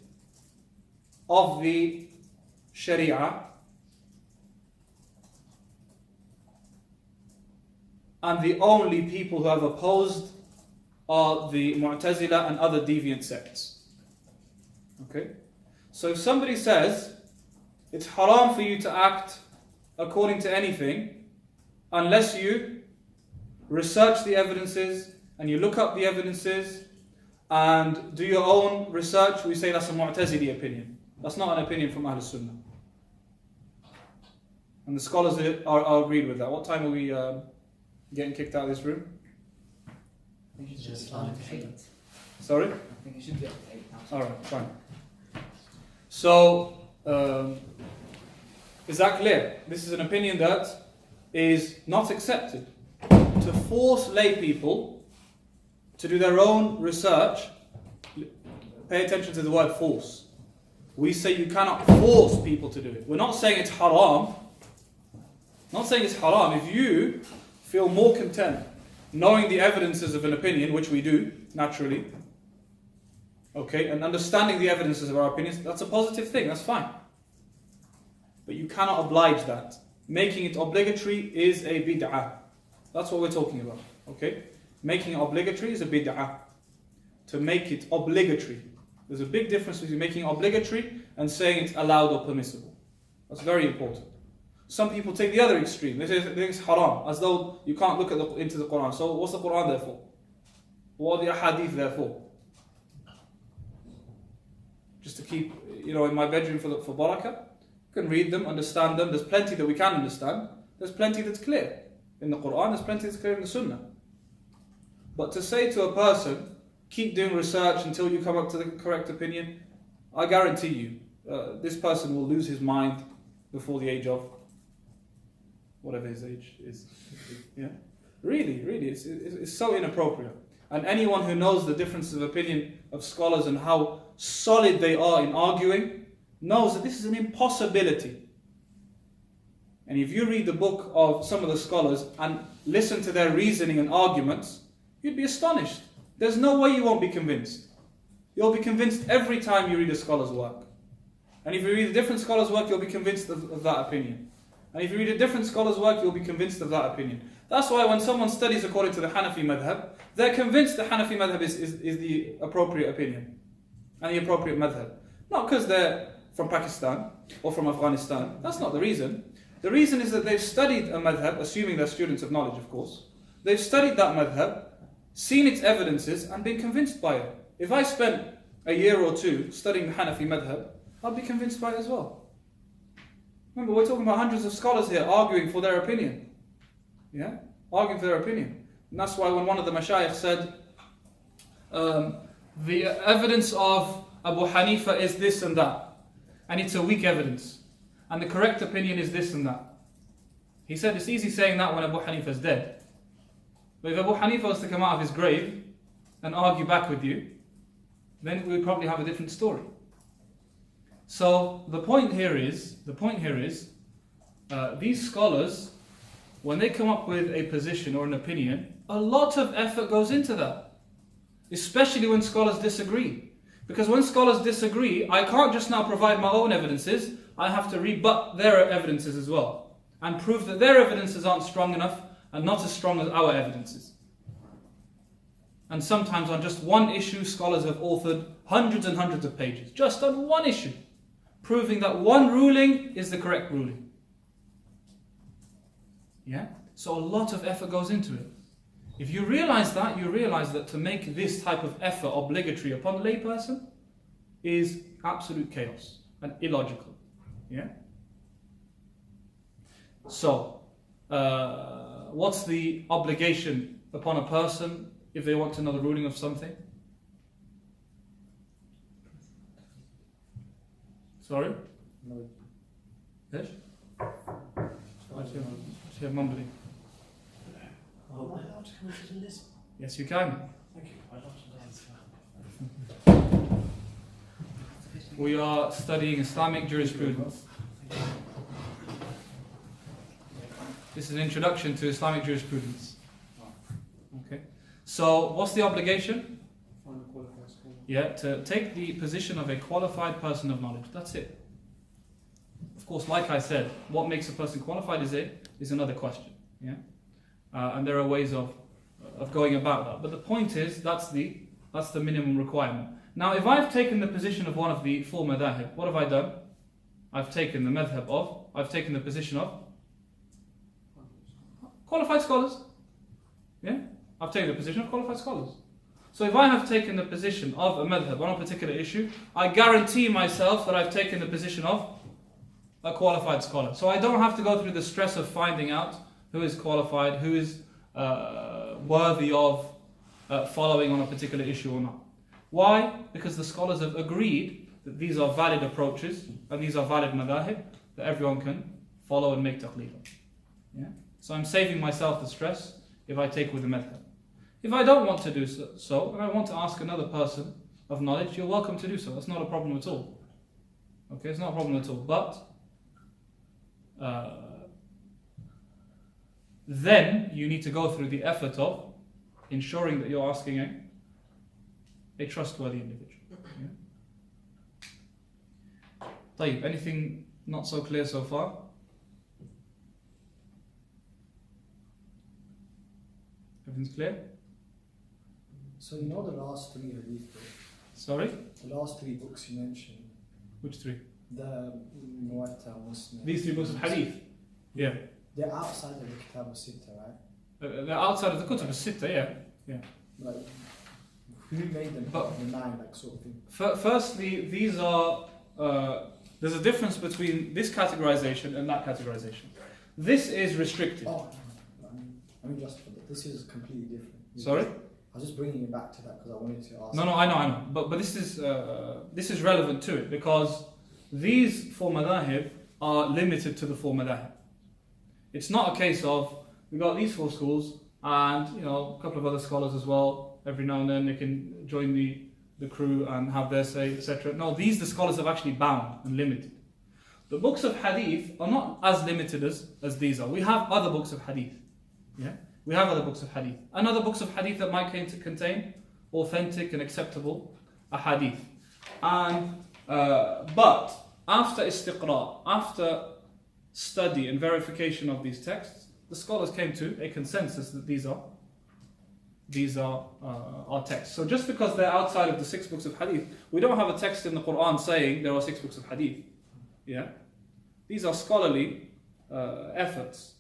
of the Sharia and the only people who have opposed are the Mu'tazila and other deviant sects. Okay? So if somebody says it's haram for you to act according to anything unless you research the evidences and you look up the evidences and do your own research, we say that's a Mu'tazili opinion. That's not an opinion from Ahl Sunnah. And the scholars are agreed with that. What time are we getting kicked out of this room? I think you should just 8. Sorry? I think you should be up to 8 now. Alright, fine. So, is that clear? This is an opinion that is not accepted. To force lay people to do their own research, pay attention to the word force. We say you cannot force people to do it. We're not saying it's haram. Not saying it's haram. If you feel more content knowing the evidences of an opinion, which we do, naturally, okay, and understanding the evidences of our opinions, that's a positive thing, that's fine. But you cannot oblige that. Making it obligatory is a bid'ah. That's what we're talking about, okay? Making it obligatory is a bid'ah. To make it obligatory. There's a big difference between making it obligatory and saying it's allowed or permissible. That's very important. Some people take the other extreme. They say it's haram, as though you can't look into the Quran. So what's the Quran there for? What are the ahadith there for? Just to keep, in my bedroom for barakah? You can read them, understand them. There's plenty that we can understand. There's plenty that's clear in the Quran. There's plenty that's clear in the Sunnah. But to say to a person, keep doing research until you come up to the correct opinion, I guarantee you, this person will lose his mind before the age of whatever his age is. Yeah, really, it's so inappropriate. And anyone who knows the differences of opinion of scholars and how solid they are in arguing knows that this is an impossibility. And if you read the book of some of the scholars and listen to their reasoning and arguments, you'd be astonished. There's no way you won't be convinced. You'll be convinced every time you read a scholar's work. And if you read a different scholar's work, you'll be convinced of that opinion. And if you read a different scholar's work, you'll be convinced of that opinion. That's why when someone studies according to the Hanafi madhab, they're convinced the Hanafi madhab is the appropriate opinion and the appropriate madhab. Not because they're from Pakistan or from Afghanistan. That's not the reason. The reason is that they've studied a madhab, assuming they're students of knowledge, of course. They've studied that madhab, seen its evidences, and been convinced by it. If I spent a year or two studying the Hanafi madhab, I'd be convinced by it as well. Remember, we're talking about hundreds of scholars here arguing for their opinion. Yeah? Arguing for their opinion. And that's why when one of the mashayikh said, the evidence of Abu Hanifa is this and that, and it's a weak evidence, and the correct opinion is this and that. He said it's easy saying that when Abu Hanifa is dead. But if Abu Hanifa was to come out of his grave and argue back with you, then we would probably have a different story. So the point here is, these scholars, when they come up with a position or an opinion, a lot of effort goes into that. Especially when scholars disagree. Because when scholars disagree, I can't just now provide my own evidences, I have to rebut their evidences as well. And prove that their evidences aren't strong enough and not as strong as our evidences. And sometimes on just one issue, scholars have authored hundreds and hundreds of pages. Just on one issue. Proving that one ruling is the correct ruling. Yeah? So a lot of effort goes into it. If you realize that, you realize that to make this type of effort obligatory upon a layperson is absolute chaos and illogical. Yeah? So, what's the obligation upon a person if they want to know the ruling of something? Sorry? No. Yes? What's your mumbling? Am I allowed to come to listen? Yes, you can. Thank you. I'd love to dance. We are studying Islamic jurisprudence. This is an introduction to Islamic jurisprudence. Okay. So, what's the obligation? Find a qualified scholar. Yeah, to take the position of a qualified person of knowledge. That's it. Of course, like I said, what makes a person qualified is another question. Yeah, and there are ways of going about that. But the point is, that's the minimum requirement. Now, if I've taken the position of one of the four madhahib, what have I done? I've taken the position of qualified scholars. Yeah, I've taken the position of qualified scholars. So if I have taken the position of a madhab on a particular issue, I guarantee myself that I've taken the position of a qualified scholar. So I don't have to go through the stress of finding out who is qualified, who is worthy of following on a particular issue or not. Why? Because the scholars have agreed that these are valid approaches and these are valid madhahib that everyone can follow and make taqleed of. Yeah? So I'm saving myself the stress if I take with the madhab. If I don't want to do so, and I want to ask another person of knowledge, you're welcome to do so. That's not a problem at all. Okay, it's not a problem at all. But then you need to go through the effort of ensuring that you're asking a trustworthy individual. Yeah? طيب, anything not so clear so far? Everything's clear? So you know the last three hadith books? Sorry? The last three books you mentioned. Which three? The Muwatta, Muslim. These 3 books of Hadith? Yeah. They're outside of the Kitab al-Sitta, right? They're outside of the Kutub al-Sitta, yeah. Like, who made them part of the 9, like, sort of thing? Firstly, these are... there's a difference between this categorization and that categorization. This is restricted. Oh, I mean just for that. This is completely different. Sorry? I was just bringing it back to that because I wanted to ask. No, I know. But this is relevant to it because these 4 madhahib are limited to the 4 madhahib. It's not a case of we've got these 4 schools and a couple of other scholars as well. Every now and then they can join the crew and have their say, etc. No, the scholars have actually bound and limited. The books of Hadith are not as limited as these are. We have other books of Hadith. Yeah? We have other books of Hadith. And other books of Hadith that might contain authentic and acceptable Hadith. And, but after istiqra, after study and verification of these texts, the scholars came to a consensus that these are our texts. So just because they're outside of the 6 books of Hadith, we don't have a text in the Quran saying there are 6 books of Hadith. Yeah, these are scholarly efforts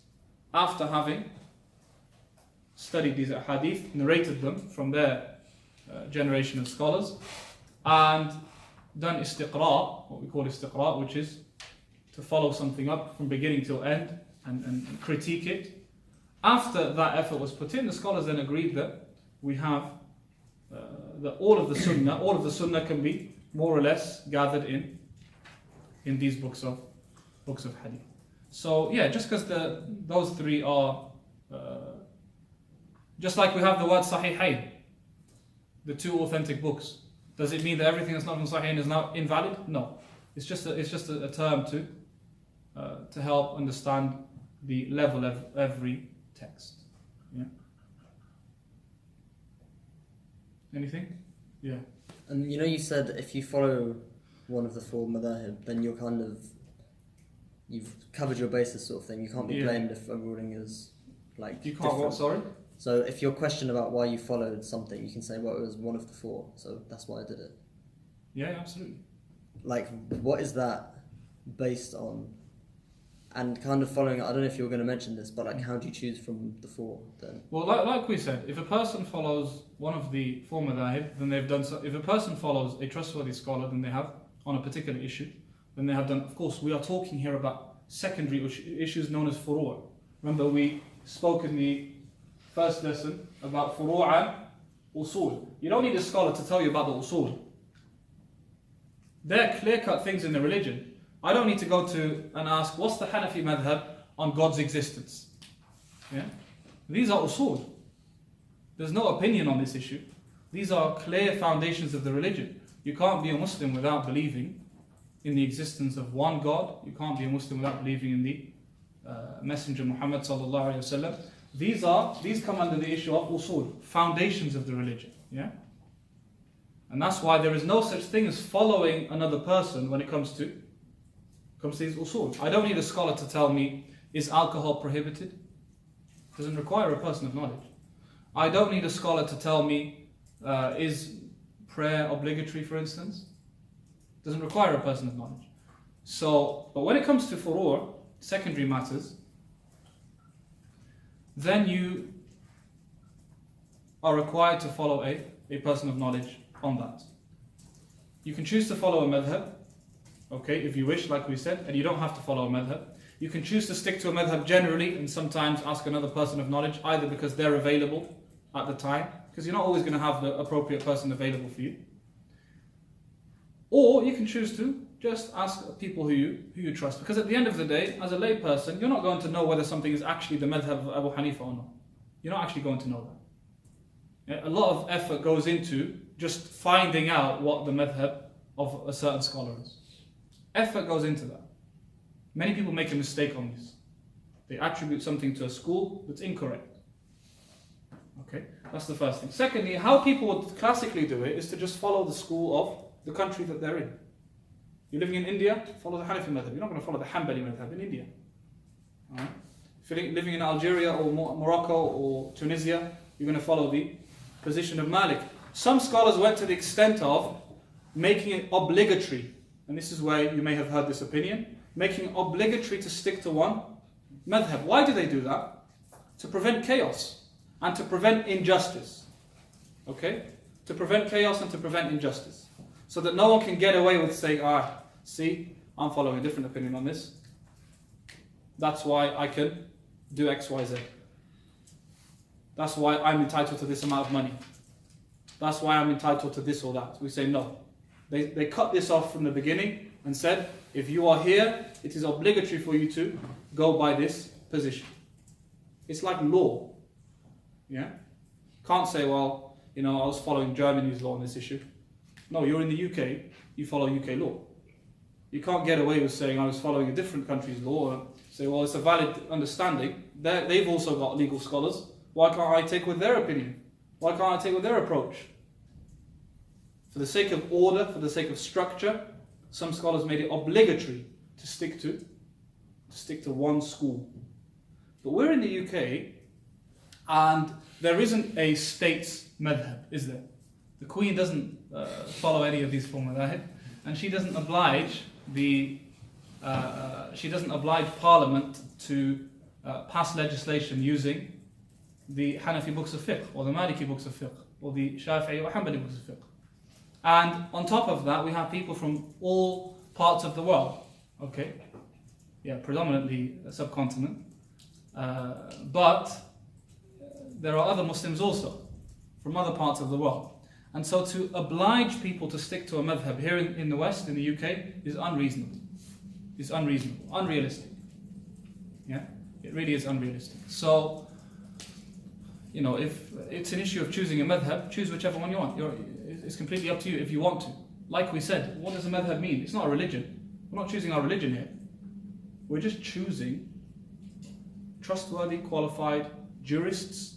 after having studied these Hadith, narrated them from their generation of scholars, and done istiqra, what we call istiqra, which is to follow something up from beginning till end and critique it. After that effort was put in, the scholars then agreed that we have that all of the sunnah can be more or less gathered in these books of Hadith. So yeah, just because those 3 are just like we have the word Sahihain, the 2 authentic books. Does it mean that everything that's not from Sahihain is now invalid? No, it's just a term to help understand the level of every text. Yeah. Anything? Yeah. And you said if you follow one of the 4 madhahib, then you've covered your basis, sort of thing. You can't be blamed if a ruling is like. You can't what? Sorry. So if your question about why you followed something, you can say, well, it was one of the 4, so that's why I did it. Yeah, absolutely. Like, what is that based on? And kind of following, I don't know if you were going to mention this, but like, how do you choose from the 4 then? Well, like we said, if a person follows one of the 4 madhahib, then they've done so. If a person follows a trustworthy scholar, then they have, on a particular issue, then they have done. Of course, we are talking here about secondary issues known as furu'. Remember, we spoke in the first lesson about furu' and usul. You don't need a scholar to tell you about the usul. They're clear-cut things in the religion. I don't need to go to and ask, what's the Hanafi madhab on God's existence? Yeah? These are usul. There's no opinion on this issue. These are clear foundations of the religion. You can't be a Muslim without believing in the existence of one God. You can't be a Muslim without believing in the Messenger Muhammad sallallahu alaihi wasallam. These come under the issue of usul, foundations of the religion. Yeah? And that's why there is no such thing as following another person when it comes to these usul. I don't need a scholar to tell me, is alcohol prohibited? It doesn't require a person of knowledge. I don't need a scholar to tell me, is prayer obligatory, for instance? It doesn't require a person of knowledge. So, but when it comes to furu', secondary matters, then you are required to follow a person of knowledge on that. You can choose to follow a madhab, okay, if you wish, like we said, and you don't have to follow a madhab. You can choose to stick to a madhab generally and sometimes ask another person of knowledge, either because they're available at the time, because you're not always going to have the appropriate person available for you. Or you can choose to just ask people who you trust. Because at the end of the day, as a lay person, you're not going to know whether something is actually the madhab of Abu Hanifa or not. You're not actually going to know that. Yeah, a lot of effort goes into just finding out what the madhab of a certain scholar is. Effort goes into that. Many people make a mistake on this. They attribute something to a school that's incorrect. Okay, that's the first thing. Secondly, how people would classically do it is to just follow the school of the country that they're in. You're living in India, follow the Hanafi madhab. You're not going to follow the Hanbali madhab in India. Alright? If you're living in Algeria or Morocco or Tunisia, you're going to follow the position of Malik. Some scholars went to the extent of making it obligatory, and this is where you may have heard this opinion, making it obligatory to stick to one madhab. Why do they do that? To prevent chaos and to prevent injustice. Okay? To prevent chaos and to prevent injustice. So that no one can get away with saying, see, I'm following a different opinion on this. That's why I can do X, Y, Z. That's why I'm entitled to this amount of money. That's why I'm entitled to this or that. We say no. They cut this off from the beginning and said, if you are here, it is obligatory for you to go by this position. It's like law. Yeah? Can't say, well, I was following Germany's law on this issue. No, you're in the UK, you follow UK law. You can't get away with saying I was following a different country's law and say, well, it's a valid understanding. They've also got legal scholars. Why can't I take with their opinion? Why can't I take with their approach? For the sake of order, for the sake of structure, some scholars made it obligatory to stick to one school. But we're in the UK, and there isn't a state's madhab, is there? The Queen doesn't follow any of these four madhab, and she doesn't oblige Parliament to pass legislation using the Hanafi books of fiqh, or the Maliki books of fiqh, or the Shafi'i or Hanbali books of fiqh. And on top of that, we have people from all parts of the world. Okay, yeah, predominantly a subcontinent, but there are other Muslims also from other parts of the world. And so to oblige people to stick to a madhab here in the West, in the UK, is unreasonable. It's unreasonable, unrealistic. Yeah, it really is unrealistic. So, you know, if it's an issue of choosing a madhab, choose whichever one you want. It's completely up to you if you want to. Like we said, what does a madhab mean? It's not a religion. We're not choosing our religion here. We're just choosing trustworthy, qualified jurists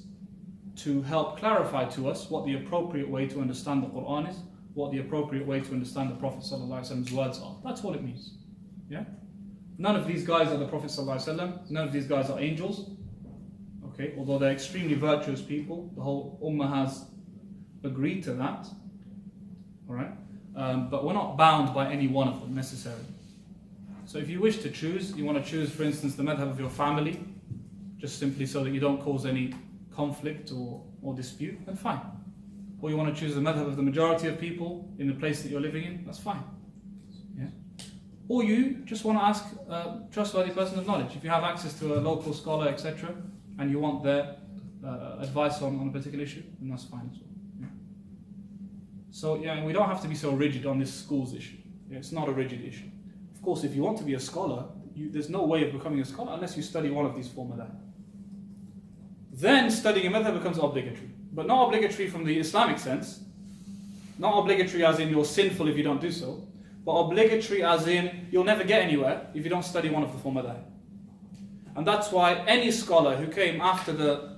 to help clarify to us what the appropriate way to understand the Quran is, what the appropriate way to understand the Prophet ﷺ's words are. That's all it means. Yeah? None of these guys are the Prophet ﷺ. None of these guys are angels. Okay? Although they're extremely virtuous people, the whole ummah has agreed to that. Alright? But we're not bound by any one of them necessarily. So if you wish to choose, you want to choose, for instance, the madhab of your family, just simply so that you don't cause any conflict or dispute, then fine. Or you want to choose the madhab of the majority of people in the place that you're living in, that's fine. Yeah? Or you just want to ask a trustworthy person of knowledge. If you have access to a local scholar, etc., and you want their advice on a particular issue, then that's fine as well. Yeah? So yeah, we don't have to be so rigid on this schools issue. Yeah, it's not a rigid issue. Of course, if you want to be a scholar, there's no way of becoming a scholar unless you study one of these four madhab. Then studying a madhab becomes obligatory. But not obligatory from the Islamic sense. Not obligatory as in you're sinful if you don't do so. But obligatory as in you'll never get anywhere if you don't study one of the four madhab. And that's why any scholar who came after the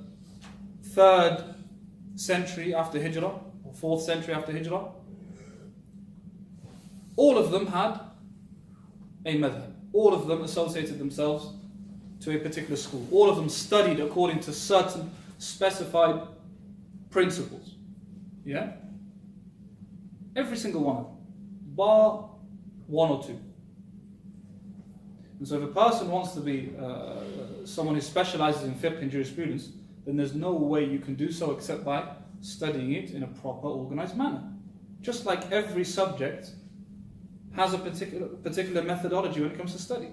3rd century after Hijrah, or 4th century after Hijrah, all of them had a madhab. All of them associated themselves to a particular school. All of them studied according to certain specified principles. Yeah? Every single one of them. Bar one or two. And so if a person wants to be someone who specializes in fiqh and jurisprudence, then there's no way you can do so except by studying it in a proper, organized manner. Just like every subject has a particular methodology when it comes to study.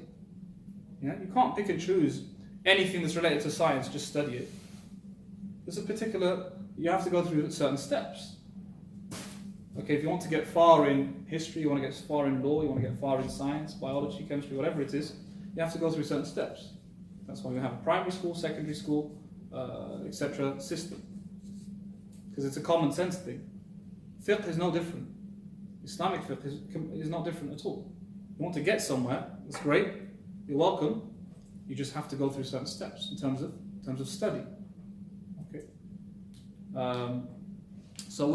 Yeah? You can't pick and choose anything that's related to science, just study it. There's a particular, you have to go through certain steps. Okay, if you want to get far in history, you want to get far in law, you want to get far in science, biology, chemistry, whatever it is, you have to go through certain steps. That's why we have a primary school, secondary school, etc. system. Because it's a common sense thing. Fiqh is no different. Islamic fiqh is not different at all. You want to get somewhere, that's great, you're welcome. You just have to go through certain steps in terms of study. Okay. So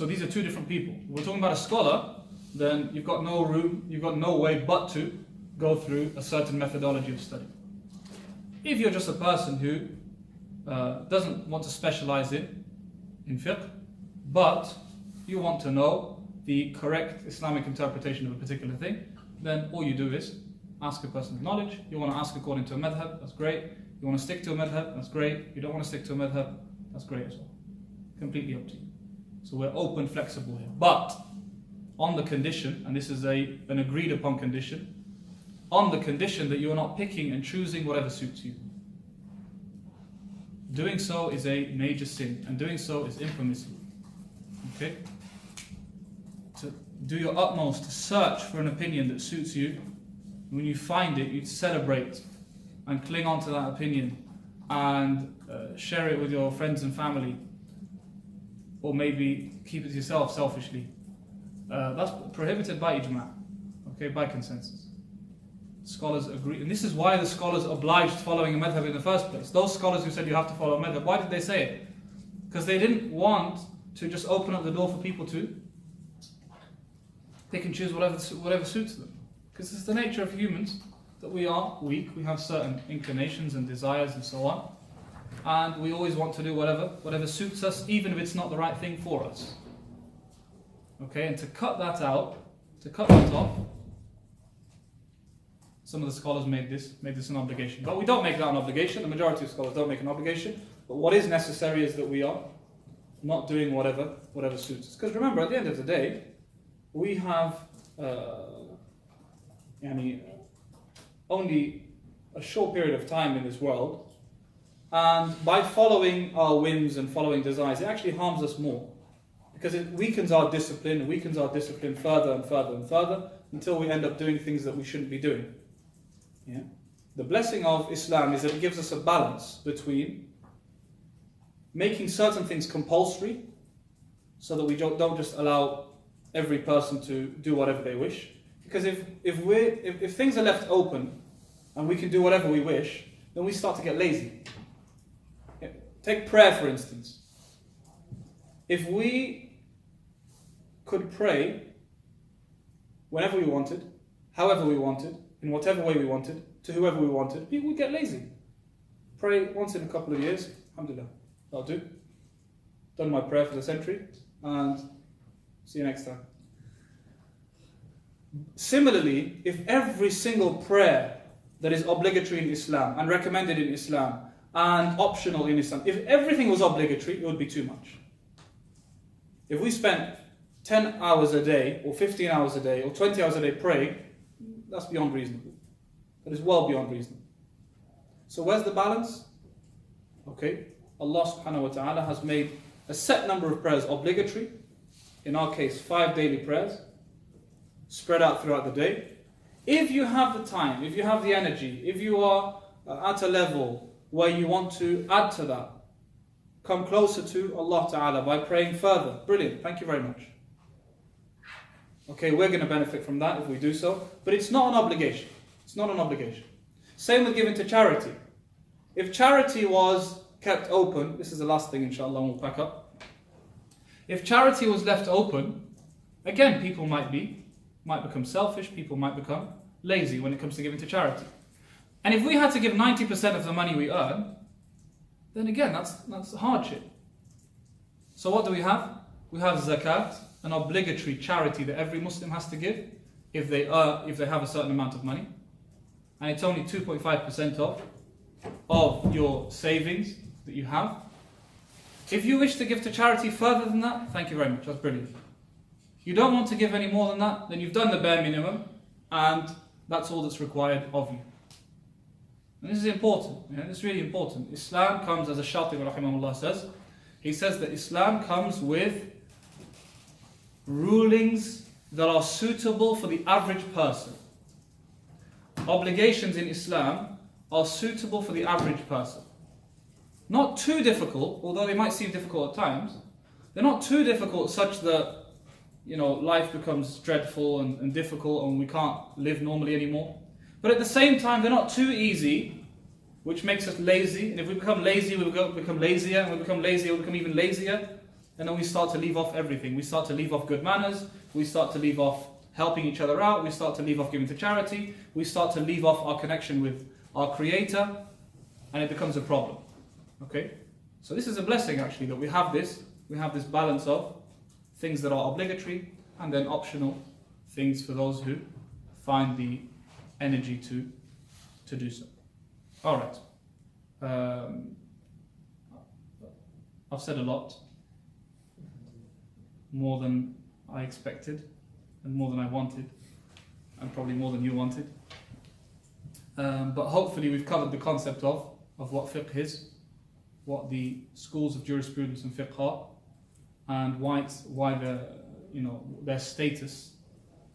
these are two different people. We're talking about a scholar, then you've got no room, you've got no way but to go through a certain methodology of study. If you're just a person who doesn't want to specialize in fiqh, but you want to know the correct Islamic interpretation of a particular thing, then all you do is ask a person of knowledge. You want to ask according to a madhab, that's great. You want to stick to a madhab, that's great. You don't want to stick to a madhab, that's great as well. Completely up to you. So we're open, flexible here. But on the condition, and this is an agreed upon condition, on the condition that you are not picking and choosing whatever suits you. Doing so is a major sin, and doing so is impermissible. Okay? To do your utmost to search for an opinion that suits you. When you find it, you celebrate and cling on to that opinion and share it with your friends and family, or maybe keep it to yourself selfishly. That's prohibited by ijma'. Okay, by consensus. Scholars agree, and this is why the scholars obliged following a madhab in the first place. Those scholars who said you have to follow a madhab, why did they say it? Because they didn't want to just open up the door for people to. They can choose whatever suits them. Because it's the nature of humans that we are weak, we have certain inclinations and desires and so on. And we always want to do whatever suits us, even if it's not the right thing for us. Okay, and to cut that off, some of the scholars made this an obligation. But we don't make that an obligation, the majority of scholars don't make an obligation. But what is necessary is that we are not doing whatever suits us. Because remember, at the end of the day, we have only a short period of time in this world, and by following our whims and following desires, it actually harms us more, because it weakens our discipline further and further and further, until we end up doing things that we shouldn't be doing. Yeah? The blessing of Islam is that it gives us a balance between making certain things compulsory, so that we don't just allow every person to do whatever they wish. Because if things are left open and we can do whatever we wish, then we start to get lazy. Take prayer, for instance. If we could pray whenever we wanted, however we wanted, in whatever way we wanted, to whoever we wanted, people would get lazy. Pray once in a couple of years, alhamdulillah, that'll do. Done my prayer for the century, and see you next time. Similarly, if every single prayer that is obligatory in Islam and recommended in Islam and optional in Islam, if everything was obligatory, it would be too much. If we spent 10 hours a day, or 15 hours a day, or 20 hours a day praying, that's beyond reasonable. That is well beyond reasonable. So where's the balance? Okay, Allah subhanahu wa ta'ala has made a set number of prayers obligatory. In our case, 5 daily prayers, spread out throughout the day. If you have the time, if you have the energy, if you are at a level where you want to add to that, come closer to Allah Ta'ala by praying further. Brilliant, thank you very much. Okay, we're going to benefit from that if we do so, but it's not an obligation. It's not an obligation. Same with giving to charity. If charity was kept open, this is the last thing inshallah, we'll pack up. If charity was left open, again, people might become selfish, people might become lazy when it comes to giving to charity. And if we had to give 90% of the money we earn, then again, that's a hardship. So what do we have? We have zakat, an obligatory charity that every Muslim has to give if they have a certain amount of money. And it's only 2.5% of your savings that you have. If you wish to give to charity further than that, thank you very much, that's brilliant. You don't want to give any more than that, then you've done the bare minimum, and that's all that's required of you. And this is important, this is really important. Islam comes, as Ash-Shatibi rahimahullah says, he says that Islam comes with rulings that are suitable for the average person. Obligations in Islam are suitable for the average person. Not too difficult, although they might seem difficult at times. They're not too difficult such that life becomes dreadful and difficult and we can't live normally anymore. But at the same time, they're not too easy, which makes us lazy. And if we become lazy, we become lazier. And we become lazier, we become even lazier. And then we start to leave off everything. We start to leave off good manners. We start to leave off helping each other out. We start to leave off giving to charity. We start to leave off our connection with our Creator. And it becomes a problem. Okay? So this is a blessing actually, that we have this balance of things that are obligatory and then optional things for those who find the energy to do so. Alright. I've said a lot. More than I expected and more than I wanted and probably more than you wanted. But hopefully we've covered the concept of what fiqh is, what the schools of jurisprudence and fiqh are, and why their status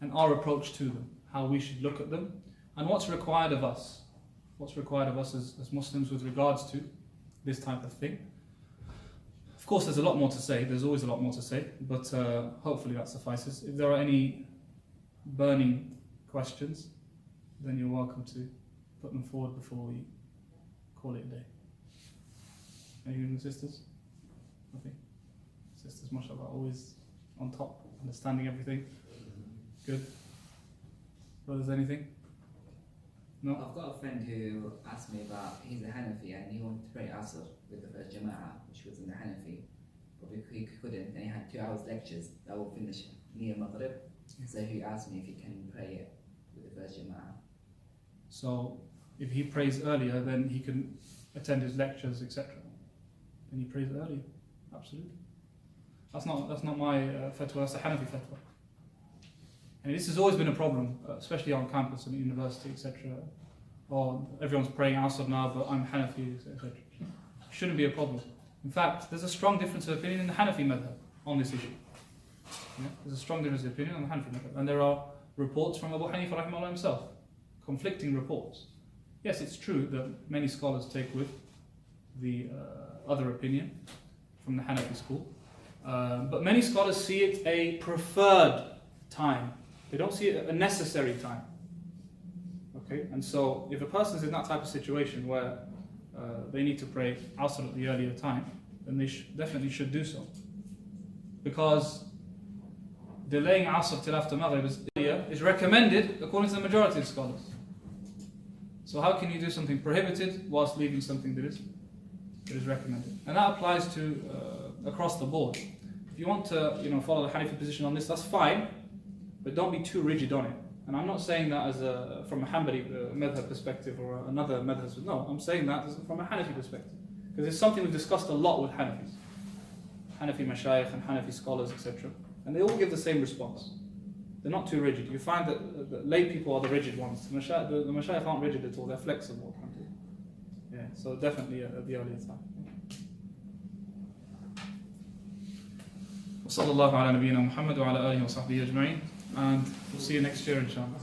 and our approach to them, how we should look at them, and what's required of us as Muslims with regards to this type of thing. Of course, there's a lot more to say. There's always a lot more to say, but hopefully that suffices. If there are any burning questions, then you're welcome to put them forward before we call it a day. Anything, sisters? Nothing? Sisters, mashallah, always on top, understanding everything. Good. Brothers, anything? No? I've got a friend who asked me about, he's a Hanafi and he wanted to pray Asr with the first Jama'ah, which was in the Hanafi, but he couldn't, and he had 2 hours lectures that will finish near Maghrib, so he asked me if he can pray it with the first Jama'ah. So, if he prays earlier, then he can attend his lectures, etc. Then he prays earlier. Absolutely. That's not my fatwa, that's a Hanafi fatwa. And this has always been a problem, especially on campus and university, etc. Or everyone's praying Asr now, but I'm Hanafi, etc. Shouldn't be a problem. In fact, there's a strong difference of opinion in the Hanafi madhab on this issue. Yeah? There's a strong difference of opinion on the Hanafi madhab. And there are reports from Abu Hanifa rahimahullah himself, conflicting reports. Yes, it's true that many scholars take with the other opinion from the Hanafi school, but many scholars see it a preferred time. They don't see it a necessary time. Okay, and so if a person is in that type of situation where they need to pray Asr at the earlier time, then they definitely should do so. Because delaying Asr till after Maghrib is recommended according to the majority of scholars. So how can you do something prohibited whilst leaving something that is recommended? And that applies to across the board. If you want to follow the Hanafi position on this, that's fine, but don't be too rigid on it. And I'm not saying that from a Hanbali madhab perspective or another madhab. No, I'm saying that from a Hanafi perspective. Because it's something we've discussed a lot with Hanafis. Hanafi mashayikh and Hanafi scholars, etc. And they all give the same response. They're not too rigid. You find that the lay people are the rigid ones. The mashayikh aren't rigid at all, they're flexible. Yeah, so definitely at the earlier time. وصلى الله على نبينا محمد وعلى آله وصحبه أجمعين, and we'll see you next year inshallah.